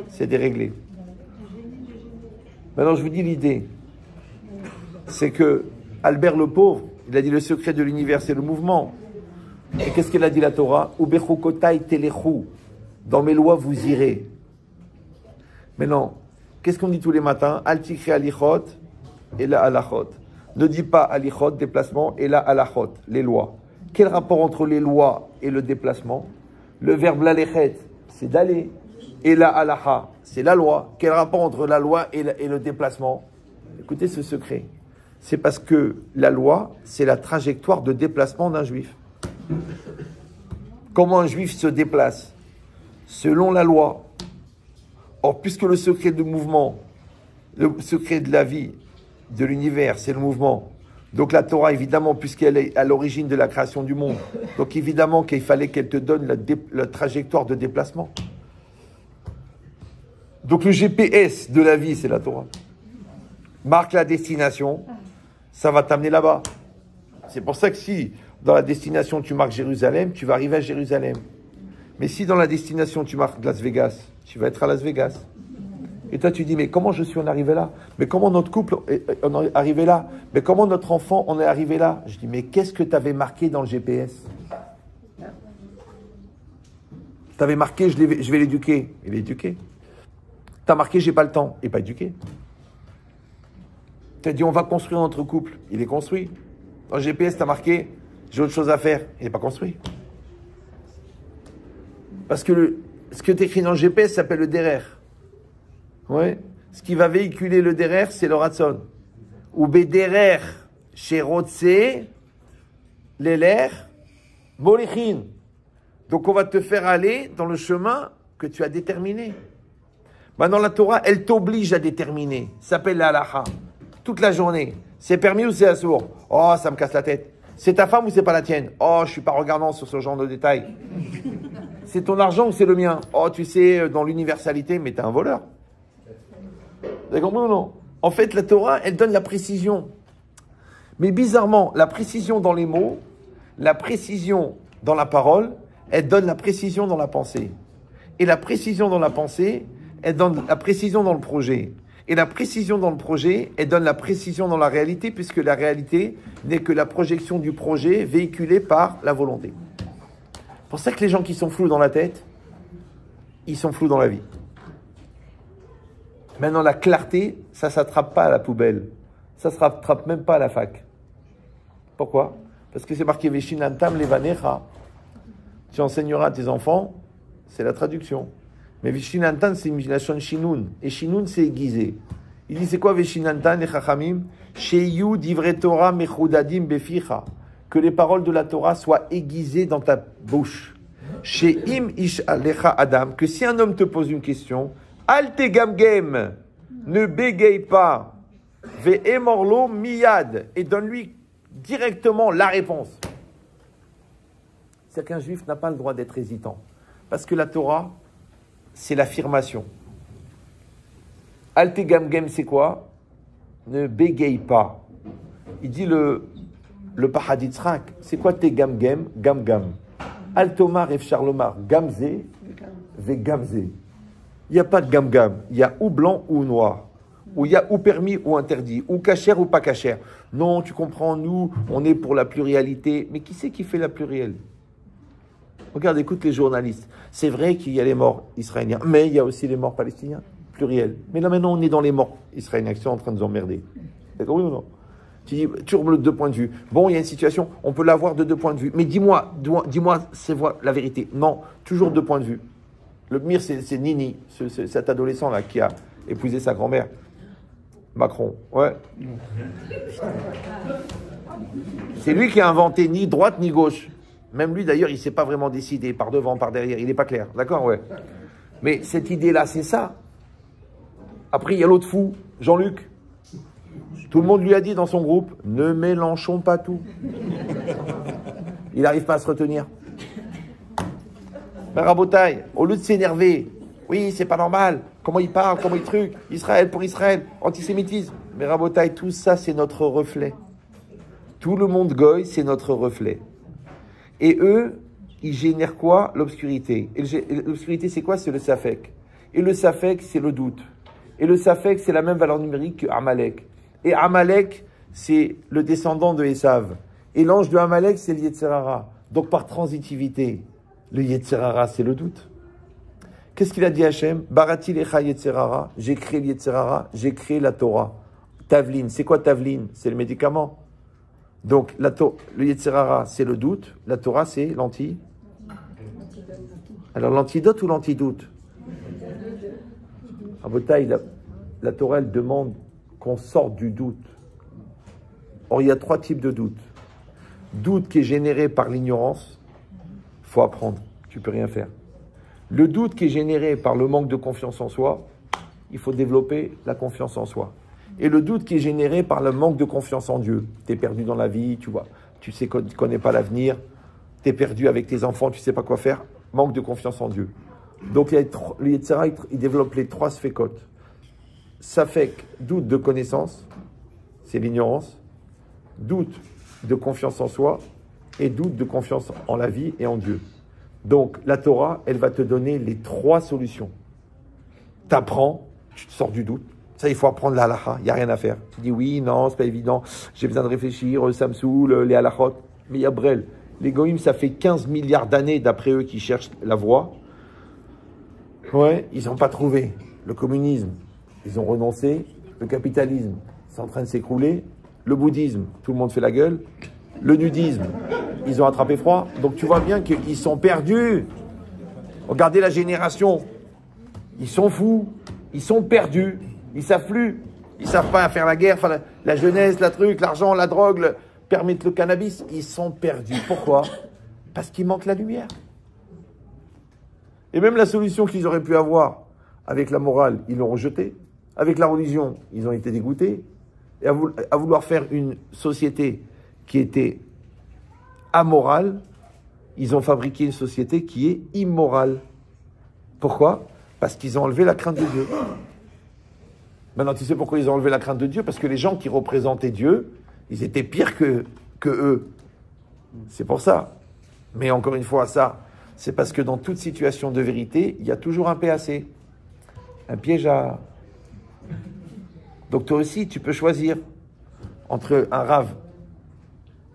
c'est déréglé. Maintenant, je vous dis l'idée. C'est que Albert le Pauvre, il a dit le secret de l'univers, c'est le mouvement. Et qu'est-ce qu'elle a dit la Torah? Ubechukotai telechu. Dans mes lois, vous irez. Maintenant, qu'est-ce qu'on dit tous les matins? Al tikri alichot et la alachot. Ne dis pas alichot, déplacement, et la alachot, les lois. Quel rapport entre les lois et le déplacement? Le verbe lalechet, c'est d'aller. Et la halacha, c'est la loi. Quel rapport entre la loi et le déplacement? Écoutez ce secret. C'est parce que la loi, c'est la trajectoire de déplacement d'un juif. Comment un juif se déplace? Selon la loi. Or, puisque le secret du mouvement, le secret de la vie, de l'univers, c'est le mouvement. Donc la Torah, évidemment, puisqu'elle est à l'origine de la création du monde, donc évidemment qu'il fallait qu'elle te donne la trajectoire de déplacement. Donc le GPS de la vie, c'est la Torah. Marque la destination, ça va t'amener là-bas. C'est pour ça que si dans la destination tu marques Jérusalem, tu vas arriver à Jérusalem. Mais si dans la destination tu marques Las Vegas, tu vas être à Las Vegas. Et toi tu dis, mais comment je suis en arrivé là? Mais comment notre couple en est arrivé là? Mais comment notre enfant en est arrivé là? Je dis, mais qu'est-ce que tu avais marqué dans le GPS? Tu avais marqué, je vais l'éduquer. Il est éduqué. Tu as marqué, j'ai pas le temps. Il n'est pas éduqué. Tu as dit, on va construire notre couple. Il est construit. Dans le GPS, tu as marqué, j'ai autre chose à faire. Il n'est pas construit. Parce que ce que tu écris dans le GPS s'appelle le derer. Ouais. Ce qui va véhiculer le derer, c'est le ratson. Ou bederer chez Rotse, l'éler, molichin. Donc on va te faire aller dans le chemin que tu as déterminé. Maintenant la Torah, elle t'oblige à déterminer. Ça s'appelle la halacha. Toute la journée. C'est permis ou c'est assourd? Oh, ça me casse la tête. C'est ta femme ou c'est pas la tienne? Oh, je suis pas regardant sur ce genre de détails. C'est ton argent ou c'est le mien? Oh, tu sais, dans l'universalité, mais t'es un voleur. Vous avez compris ou non? En fait, la Torah, elle donne la précision. Mais bizarrement, la précision dans les mots, la précision dans la parole, elle donne la précision dans la pensée. Et la précision dans la pensée, elle donne la précision dans le projet. Et la précision dans le projet, elle donne la précision dans la réalité, puisque la réalité n'est que la projection du projet véhiculée par la volonté. C'est pour ça que les gens qui sont flous dans la tête, ils sont flous dans la vie. Maintenant, la clarté, ça ne s'attrape pas à la poubelle. Ça ne se rattrape même pas à la fac. Pourquoi? Parce que c'est marqué « Veshinantam levanecha ». Tu enseigneras à tes enfants, c'est la traduction. Mais Veshinantam, c'est la chaîne Shinun. Et Shinun, c'est aiguisé. Il dit, c'est quoi Veshinantam et Chachamim? Sheyu divre Torah mechudadim beficha. Que les paroles de la Torah soient aiguisées dans ta bouche. Sheim ish alecha adam. Que si un homme te pose une question, al te gamgem, ne bégaye pas. Ve'emorlo miyad. Et donne-lui directement la réponse. C'est qu'un juif n'a pas le droit d'être hésitant. Parce que la Torah, c'est l'affirmation. Al tegamgem, c'est quoi? Ne bégaye pas. Il dit le Pahad Yitzhak, c'est quoi tegamgem? Gamgam. Al tomar efshar lomar gamze ve gamze. Il n'y a pas de gamgam. Il y a ou blanc ou noir. Ou il y a ou permis ou interdit. Ou cachère ou pas cachère. Non, tu comprends, nous, on est pour la pluralité. Mais qui c'est qui fait la plurielle? Regarde, écoute les journalistes. C'est vrai qu'il y a les morts israéliens, mais il y a aussi les morts palestiniens. Pluriel. Mais là maintenant, on est dans les morts israéliens qui sont en train de nous emmerder. D'accord, oui ou non? Tu dis, toujours le deux points de vue. Bon, il y a une situation, on peut l'avoir de deux points de vue. Mais dis-moi, c'est la vérité. Non, toujours deux points de vue. Le pire, c'est Nini, cet adolescent-là qui a épousé sa grand-mère. Macron, ouais. C'est lui qui a inventé ni droite ni gauche. Même lui, d'ailleurs, il ne s'est pas vraiment décidé, par devant, par derrière. Il n'est pas clair, d'accord, ouais. Mais cette idée-là, c'est ça. Après, il y a l'autre fou, Jean-Luc. Tout le monde lui a dit dans son groupe, ne mélangeons pas tout. Il n'arrive pas à se retenir. Mais Rabotaï, au lieu de s'énerver, oui, c'est pas normal, comment il parle, comment il truc, Israël pour Israël, antisémitisme. Mais Rabotaï, tout ça, c'est notre reflet. Tout le monde goy, c'est notre reflet. Et eux, ils génèrent quoi? L'obscurité. Et l'obscurité, c'est quoi? C'est le safek. Et le safek, c'est le doute. Et le safek, c'est la même valeur numérique que Amalek. Et Amalek, c'est le descendant de Esav. Et l'ange de Amalek, c'est le Yetzerara. Donc par transitivité, le Yetzerara, c'est le doute. Qu'est-ce qu'il a dit Hachem? Barati lecha Yetzerara. J'ai créé le Yetzerara, j'ai créé la Torah. Tavlin, c'est quoi Tavlin? C'est le médicament. Donc le Yetzerara, c'est le doute. La Torah, c'est l'anti. Alors l'antidote ou l'antidoute? À Botaï, la Torah, elle demande qu'on sorte du doute. Or, il y a trois types de doute. Doute qui est généré par l'ignorance, il faut apprendre, tu ne peux rien faire. Le doute qui est généré par le manque de confiance en soi, il faut développer la confiance en soi. Et le doute qui est généré par le manque de confiance en Dieu. Tu es perdu dans la vie, tu vois, tu sais que tu ne connais pas l'avenir, tu es perdu avec tes enfants, tu ne sais pas quoi faire, manque de confiance en Dieu. Donc, le Yetzirah, il développe les trois sfekot. Safek, doute de connaissance, c'est l'ignorance. Doute de confiance en soi et doute de confiance en la vie et en Dieu. Donc, la Torah, elle va te donner les trois solutions. Tu apprends, tu te sors du doute. Ça, il faut apprendre la halakha, il n'y a rien à faire. Tu dis oui, non, c'est pas évident, j'ai besoin de réfléchir, ça me saoule, les halakhot. Mais il y a Brel. Les goïms, ça fait 15 milliards d'années, d'après eux, qui cherchent la voie. Ouais, ils n'ont pas trouvé. Le communisme, ils ont renoncé. Le capitalisme, c'est en train de s'écrouler. Le bouddhisme, tout le monde fait la gueule. Le nudisme, ils ont attrapé froid. Donc tu vois bien qu'ils sont perdus. Regardez la génération. Ils sont fous. Ils sont perdus. Ils ne savent plus. Ils ne savent pas faire la guerre, enfin, la jeunesse, la truc, l'argent, la drogue, permettre le cannabis. Ils sont perdus. Pourquoi? Parce qu'il manque la lumière. Et même la solution qu'ils auraient pu avoir avec la morale, ils l'ont rejetée. Avec la religion, ils ont été dégoûtés. Et à vouloir faire une société qui était amorale, ils ont fabriqué une société qui est immorale. Pourquoi? Parce qu'ils ont enlevé la crainte de Dieu. Maintenant, tu sais pourquoi ils ont enlevé la crainte de Dieu? Parce que les gens qui représentaient Dieu, ils étaient pires que eux. C'est pour ça. Mais encore une fois, ça, c'est parce que dans toute situation de vérité, il y a toujours un PAC, un piège à... Donc toi aussi, tu peux choisir entre un rave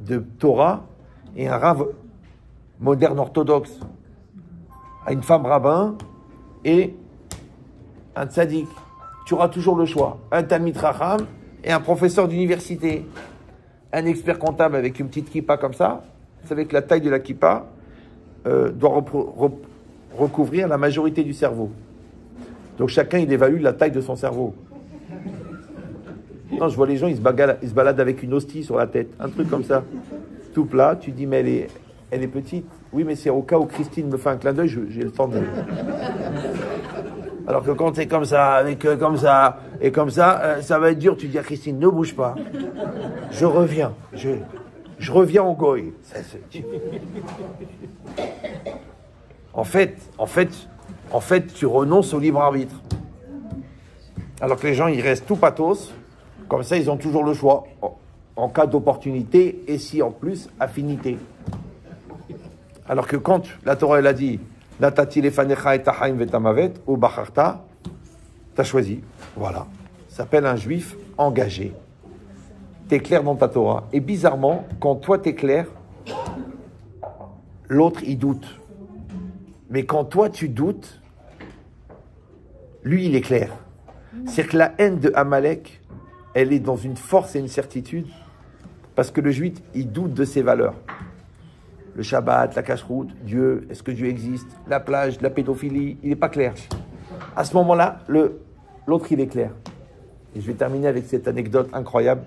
de Torah et un rave moderne orthodoxe, à une femme rabbin et un tzaddik. Tu auras toujours le choix. Un talmid chacham et un professeur d'université. Un expert comptable avec une petite kippa comme ça. Vous savez que la taille de la kippa doit recouvrir la majorité du cerveau. Donc chacun, il évalue la taille de son cerveau. Non, je vois les gens, ils se baladent avec une hostie sur la tête. Un truc comme ça. Tout plat. Tu dis, mais elle est petite. Oui, mais c'est au cas où Christine me fait un clin d'œil, j'ai le temps de... Alors que quand c'est comme ça, avec comme ça, et comme ça, ça va être dur. Tu dis à Christine, ne bouge pas. Je reviens. je reviens au goy. En fait, tu renonces au libre arbitre. Alors que les gens, ils restent tout pathos. Comme ça, ils ont toujours le choix. En cas d'opportunité, et si en plus, affinité. Alors que quand la Torah, elle a dit, Natati lefanecha et tachaim vetamavet, ou bacharta, t'as choisi. Voilà. Ça s'appelle un juif engagé. T'es clair dans ta Torah. Et bizarrement, quand toi t'es clair, l'autre il doute. Mais quand toi tu doutes, lui il est clair. C'est que la haine de Amalek, elle est dans une force et une certitude, parce que le juif il doute de ses valeurs. Le Shabbat, la cache-route, Dieu, est-ce que Dieu existe? La plage, la pédophilie, il n'est pas clair. À ce moment-là, l'autre, il est clair. Et je vais terminer avec cette anecdote incroyable.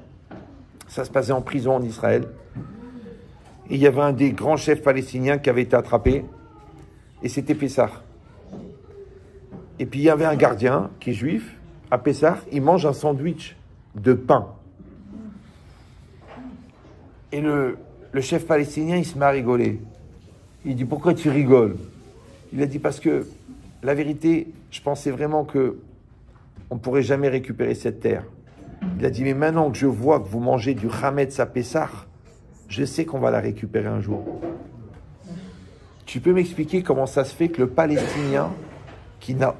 Ça se passait en prison en Israël. Et il y avait un des grands chefs palestiniens qui avait été attrapé. Et c'était Pessah. Et puis il y avait un gardien qui est juif. À Pessah, il mange un sandwich de pain. Et le chef palestinien, il se met à rigoler. Il dit, pourquoi tu rigoles? Il a dit, parce que la vérité, je pensais vraiment que on ne pourrait jamais récupérer cette terre. Il a dit, mais maintenant que je vois que vous mangez du Hametz à Pessah, je sais qu'on va la récupérer un jour. Tu peux m'expliquer comment ça se fait que le Palestinien, qui n'a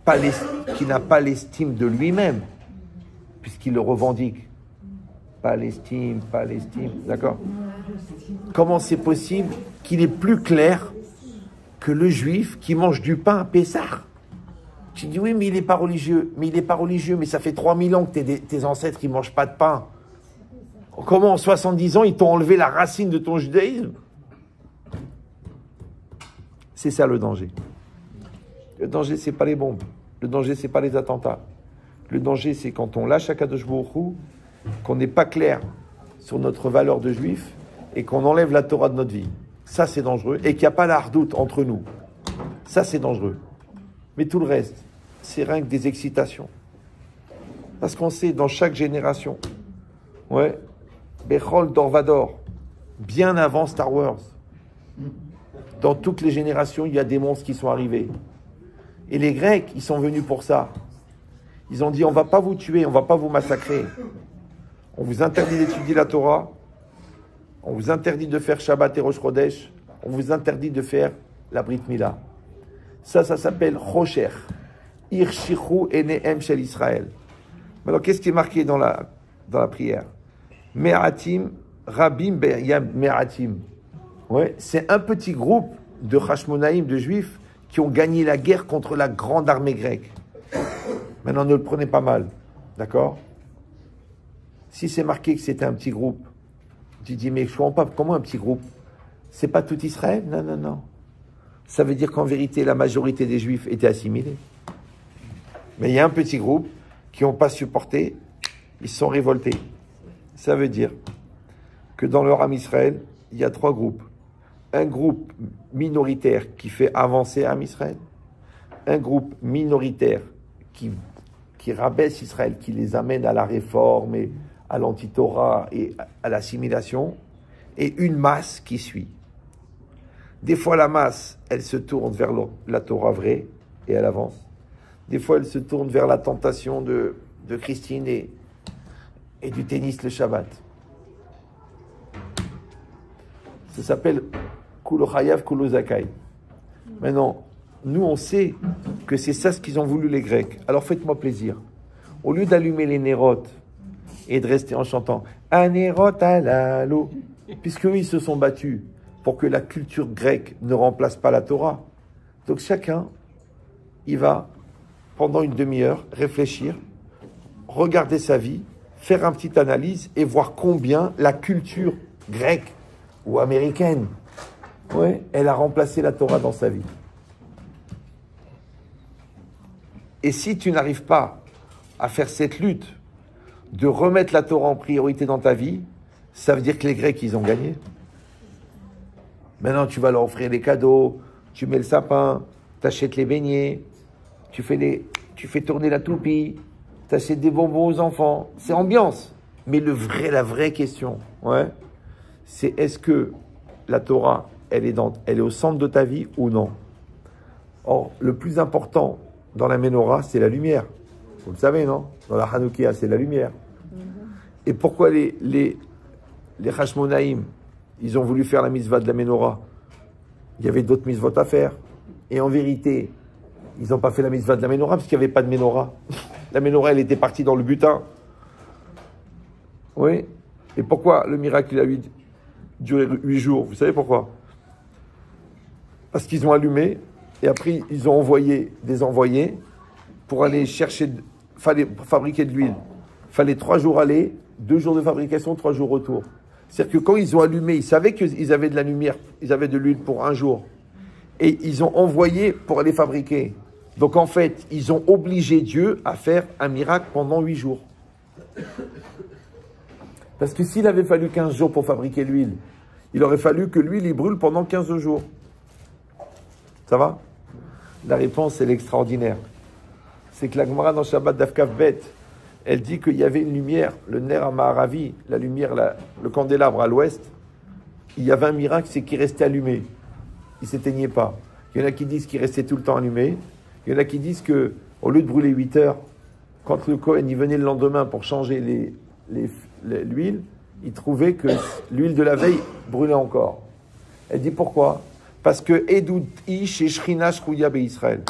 pas l'estime de lui-même, puisqu'il le revendique, Palestine, d'accord? Comment c'est possible qu'il est plus clair que le juif qui mange du pain à Pessah? Tu dis oui, mais il n'est pas religieux. Mais ça fait 3000 ans que tes ancêtres ne mangent pas de pain. Comment en 70 ans ils t'ont enlevé la racine de ton judaïsme? C'est ça le danger. Le danger, c'est pas les bombes. Le danger, c'est pas les attentats. Le danger, c'est quand on lâche Akadosh Baruch Hu, qu'on n'est pas clair sur notre valeur de juif et qu'on enlève la Torah de notre vie. Ça, c'est dangereux. Et qu'il n'y a pas la hardoute entre nous. Ça, c'est dangereux. Mais tout le reste, c'est rien que des excitations. Parce qu'on sait, dans chaque génération, ouais, Bechol Dorvador, bien avant Star Wars, dans toutes les générations, il y a des monstres qui sont arrivés. Et les Grecs, ils sont venus pour ça. Ils ont dit, on ne va pas vous tuer, on ne va pas vous massacrer. On vous interdit d'étudier la Torah, on vous interdit de faire Shabbat et Rosh Chodesh, on vous interdit de faire la Brit Mila. Ça s'appelle Rocher. Irshichu enehem shel Israël. Alors, qu'est-ce qui est marqué dans la prière? Me'atim, Rabim Be'yam Me'atim. Ouais, c'est un petit groupe de Hashmonaïm, de Juifs, qui ont gagné la guerre contre la grande armée grecque. Maintenant, ne le prenez pas mal. D'accord? Si c'est marqué que c'était un petit groupe, tu dis, mais je ne comprends pas, comment un petit groupe? C'est pas tout Israël? Non. Ça veut dire qu'en vérité, la majorité des Juifs étaient assimilés. Mais il y a un petit groupe qui n'ont pas supporté, ils se sont révoltés. Ça veut dire que dans leur âme Israël, il y a 3 groupes. Un groupe minoritaire qui fait avancer Am Israël, un groupe minoritaire qui rabaisse Israël, qui les amène à la réforme et à l'anti-Torah et à l'assimilation, et une masse qui suit. Des fois, la masse, elle se tourne vers la Torah vraie et elle avance. Des fois, elle se tourne vers la tentation de Christine et du tennis le Shabbat. Ça s'appelle Kulo Chayav, Kulo Zakai. Maintenant, nous, on sait que c'est ça ce qu'ils ont voulu les Grecs. Alors faites-moi plaisir. Au lieu d'allumer les nérotes et de rester en chantant Anerot alalo, puisque eux, ils se sont battus pour que la culture grecque ne remplace pas la Torah. Donc chacun, il va, pendant une demi-heure, réfléchir, regarder sa vie, faire une petite analyse et voir combien la culture grecque ou américaine, ouais, elle a remplacé la Torah dans sa vie. Et si tu n'arrives pas à faire cette lutte de remettre la Torah en priorité dans ta vie, ça veut dire que les Grecs, ils ont gagné. Maintenant, tu vas leur offrir des cadeaux, tu mets le sapin, tu achètes les beignets, tu fais tourner la toupie, tu achètes des bonbons aux enfants. C'est ambiance. Mais la vraie question, ouais, c'est est-ce que la Torah, elle est au centre de ta vie ou non? Or, le plus important dans la Menorah, c'est la lumière. Vous le savez, non? Dans la Hanoukia, c'est la lumière. Et pourquoi les Hashmonaïm, ils ont voulu faire la mitzvah de la Menorah? Il y avait d'autres mitzvot à faire. Et en vérité, ils n'ont pas fait la mitzvah de la Menorah parce qu'il n'y avait pas de Menorah. La Menorah, elle était partie dans le butin. Oui. Et pourquoi le miracle, il a duré 8 jours? Vous savez pourquoi? Parce qu'ils ont allumé et après, ils ont envoyé des envoyés pour aller chercher, fallait fabriquer de l'huile. Fallait 3 jours aller, 2 jours de fabrication, 3 jours retour. C'est-à-dire que quand ils ont allumé, ils savaient qu'ils avaient de la lumière, ils avaient de l'huile pour 1 jour. Et ils ont envoyé pour aller fabriquer. Donc en fait, ils ont obligé Dieu à faire un miracle pendant 8 jours. Parce que s'il avait fallu 15 jours pour fabriquer l'huile, il aurait fallu que l'huile y brûle pendant 15 jours. Ça va? La réponse, elle est extraordinaire. C'est que la Gemara dans Shabbat Daf Kaf Bet, elle dit qu'il y avait une lumière, le Ner HaMaharavi, la lumière, le candélabre à l'ouest. Il y avait un miracle, c'est qu'il restait allumé. Il ne s'éteignait pas. Il y en a qui disent qu'il restait tout le temps allumé. Il y en a qui disent qu'au lieu de brûler 8 heures, quand le Kohen y venait le lendemain pour changer l'huile, il trouvait que l'huile de la veille brûlait encore. Elle dit pourquoi? Parce que Edud Ish et Shrina Shrouya Israël.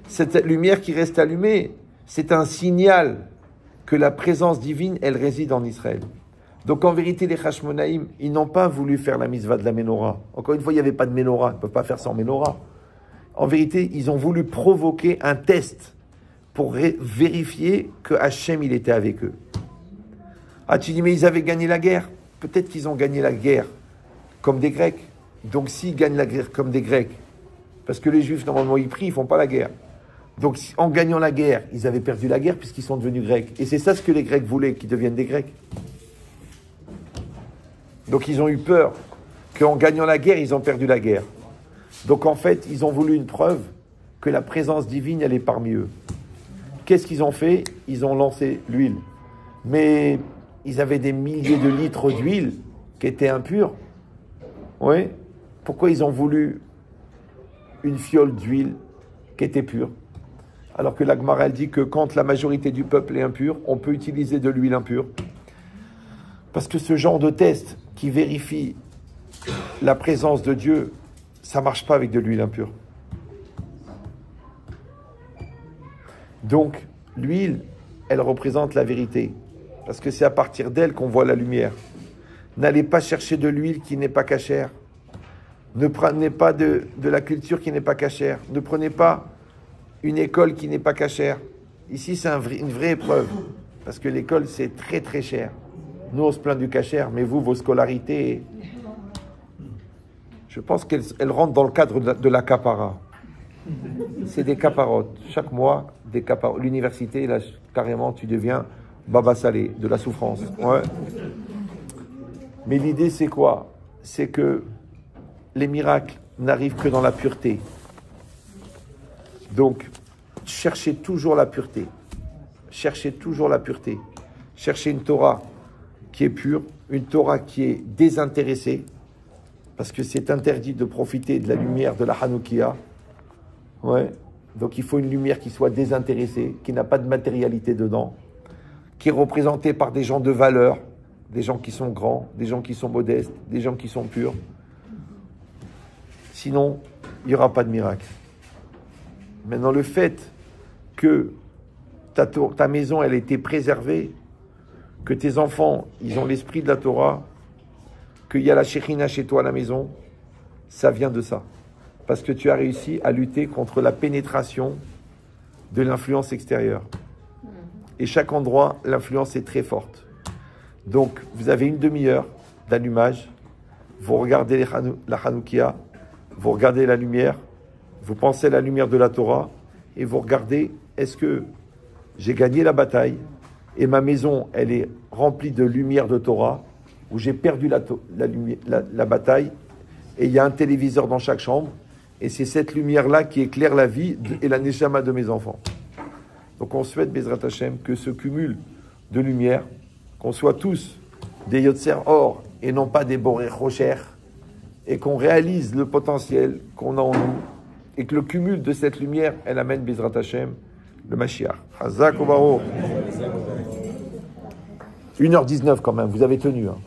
Cette lumière qui reste allumée, c'est un signal que la présence divine, elle réside en Israël. Donc en vérité, les Hashmonaïm, ils n'ont pas voulu faire la mitzvah de la Menorah. Encore une fois, il n'y avait pas de Menorah, ils ne peuvent pas faire sans Menorah. En vérité, ils ont voulu provoquer un test pour vérifier que Hachem, il était avec eux. Ah, tu dis, mais ils avaient gagné la guerre. Peut-être qu'ils ont gagné la guerre comme des Grecs. Donc s'ils gagnent la guerre comme des Grecs, parce que les Juifs, normalement, ils prient, ils ne font pas la guerre. Donc en gagnant la guerre, ils avaient perdu la guerre puisqu'ils sont devenus Grecs. Et c'est ça ce que les Grecs voulaient, qu'ils deviennent des Grecs. Donc ils ont eu peur qu'en gagnant la guerre, ils ont perdu la guerre. Donc en fait, ils ont voulu une preuve que la présence divine, elle est parmi eux. Qu'est-ce qu'ils ont fait? Ils ont lancé l'huile. Mais ils avaient des milliers de litres d'huile qui étaient impurs. Oui. Pourquoi ils ont voulu une fiole d'huile qui était pure? Alors que la Gemara, elle dit que quand la majorité du peuple est impur, on peut utiliser de l'huile impure. Parce que ce genre de test qui vérifie la présence de Dieu, ça ne marche pas avec de l'huile impure. Donc, l'huile, elle représente la vérité. Parce que c'est à partir d'elle qu'on voit la lumière. N'allez pas chercher de l'huile qui n'est pas cachère. Ne prenez pas de la culture qui n'est pas cachère. Ne prenez pas une école qui n'est pas cachère. Ici, c'est une vraie épreuve. Parce que l'école, c'est très très cher. Nous, on se plaint du cachère, mais vous, vos scolarités, je pense qu'elles rentrent dans le cadre de la capara. C'est des caparotes. Chaque mois, des caparotes. L'université, là, carrément, tu deviens Baba Salé, de la souffrance. Ouais. Mais l'idée, c'est quoi? C'est que les miracles n'arrivent que dans la pureté. Donc, cherchez toujours la pureté. Cherchez toujours la pureté. Cherchez une Torah qui est pure, une Torah qui est désintéressée, parce que c'est interdit de profiter de la lumière de la Hanoukia. Ouais. Donc il faut une lumière qui soit désintéressée, qui n'a pas de matérialité dedans, qui est représentée par des gens de valeur, des gens qui sont grands, des gens qui sont modestes, des gens qui sont purs. Sinon, il n'y aura pas de miracle. Maintenant, le fait que ta maison, elle a été préservée, que tes enfants, ils ont l'esprit de la Torah, qu'il y a la Shekhinah chez toi à la maison, ça vient de ça. Parce que tu as réussi à lutter contre la pénétration de l'influence extérieure. Et chaque endroit, l'influence est très forte. Donc, vous avez une demi-heure d'allumage, vous regardez la Hanoukia, vous regardez la lumière, vous pensez à la lumière de la Torah, et vous regardez, est-ce que j'ai gagné la bataille, et ma maison, elle est remplie de lumière de Torah, où j'ai perdu la bataille, et il y a un téléviseur dans chaque chambre, et c'est cette lumière-là qui éclaire la vie et la neshama de mes enfants. Donc on souhaite, Bezrat Hashem, que ce cumul de lumière, qu'on soit tous des Yotzer Or et non pas des boré rocher, et qu'on réalise le potentiel qu'on a en nous, et que le cumul de cette lumière, elle amène Bizrat Hashem, le Mashiach. Hazak Obaro. 1h19 quand même, vous avez tenu. Hein.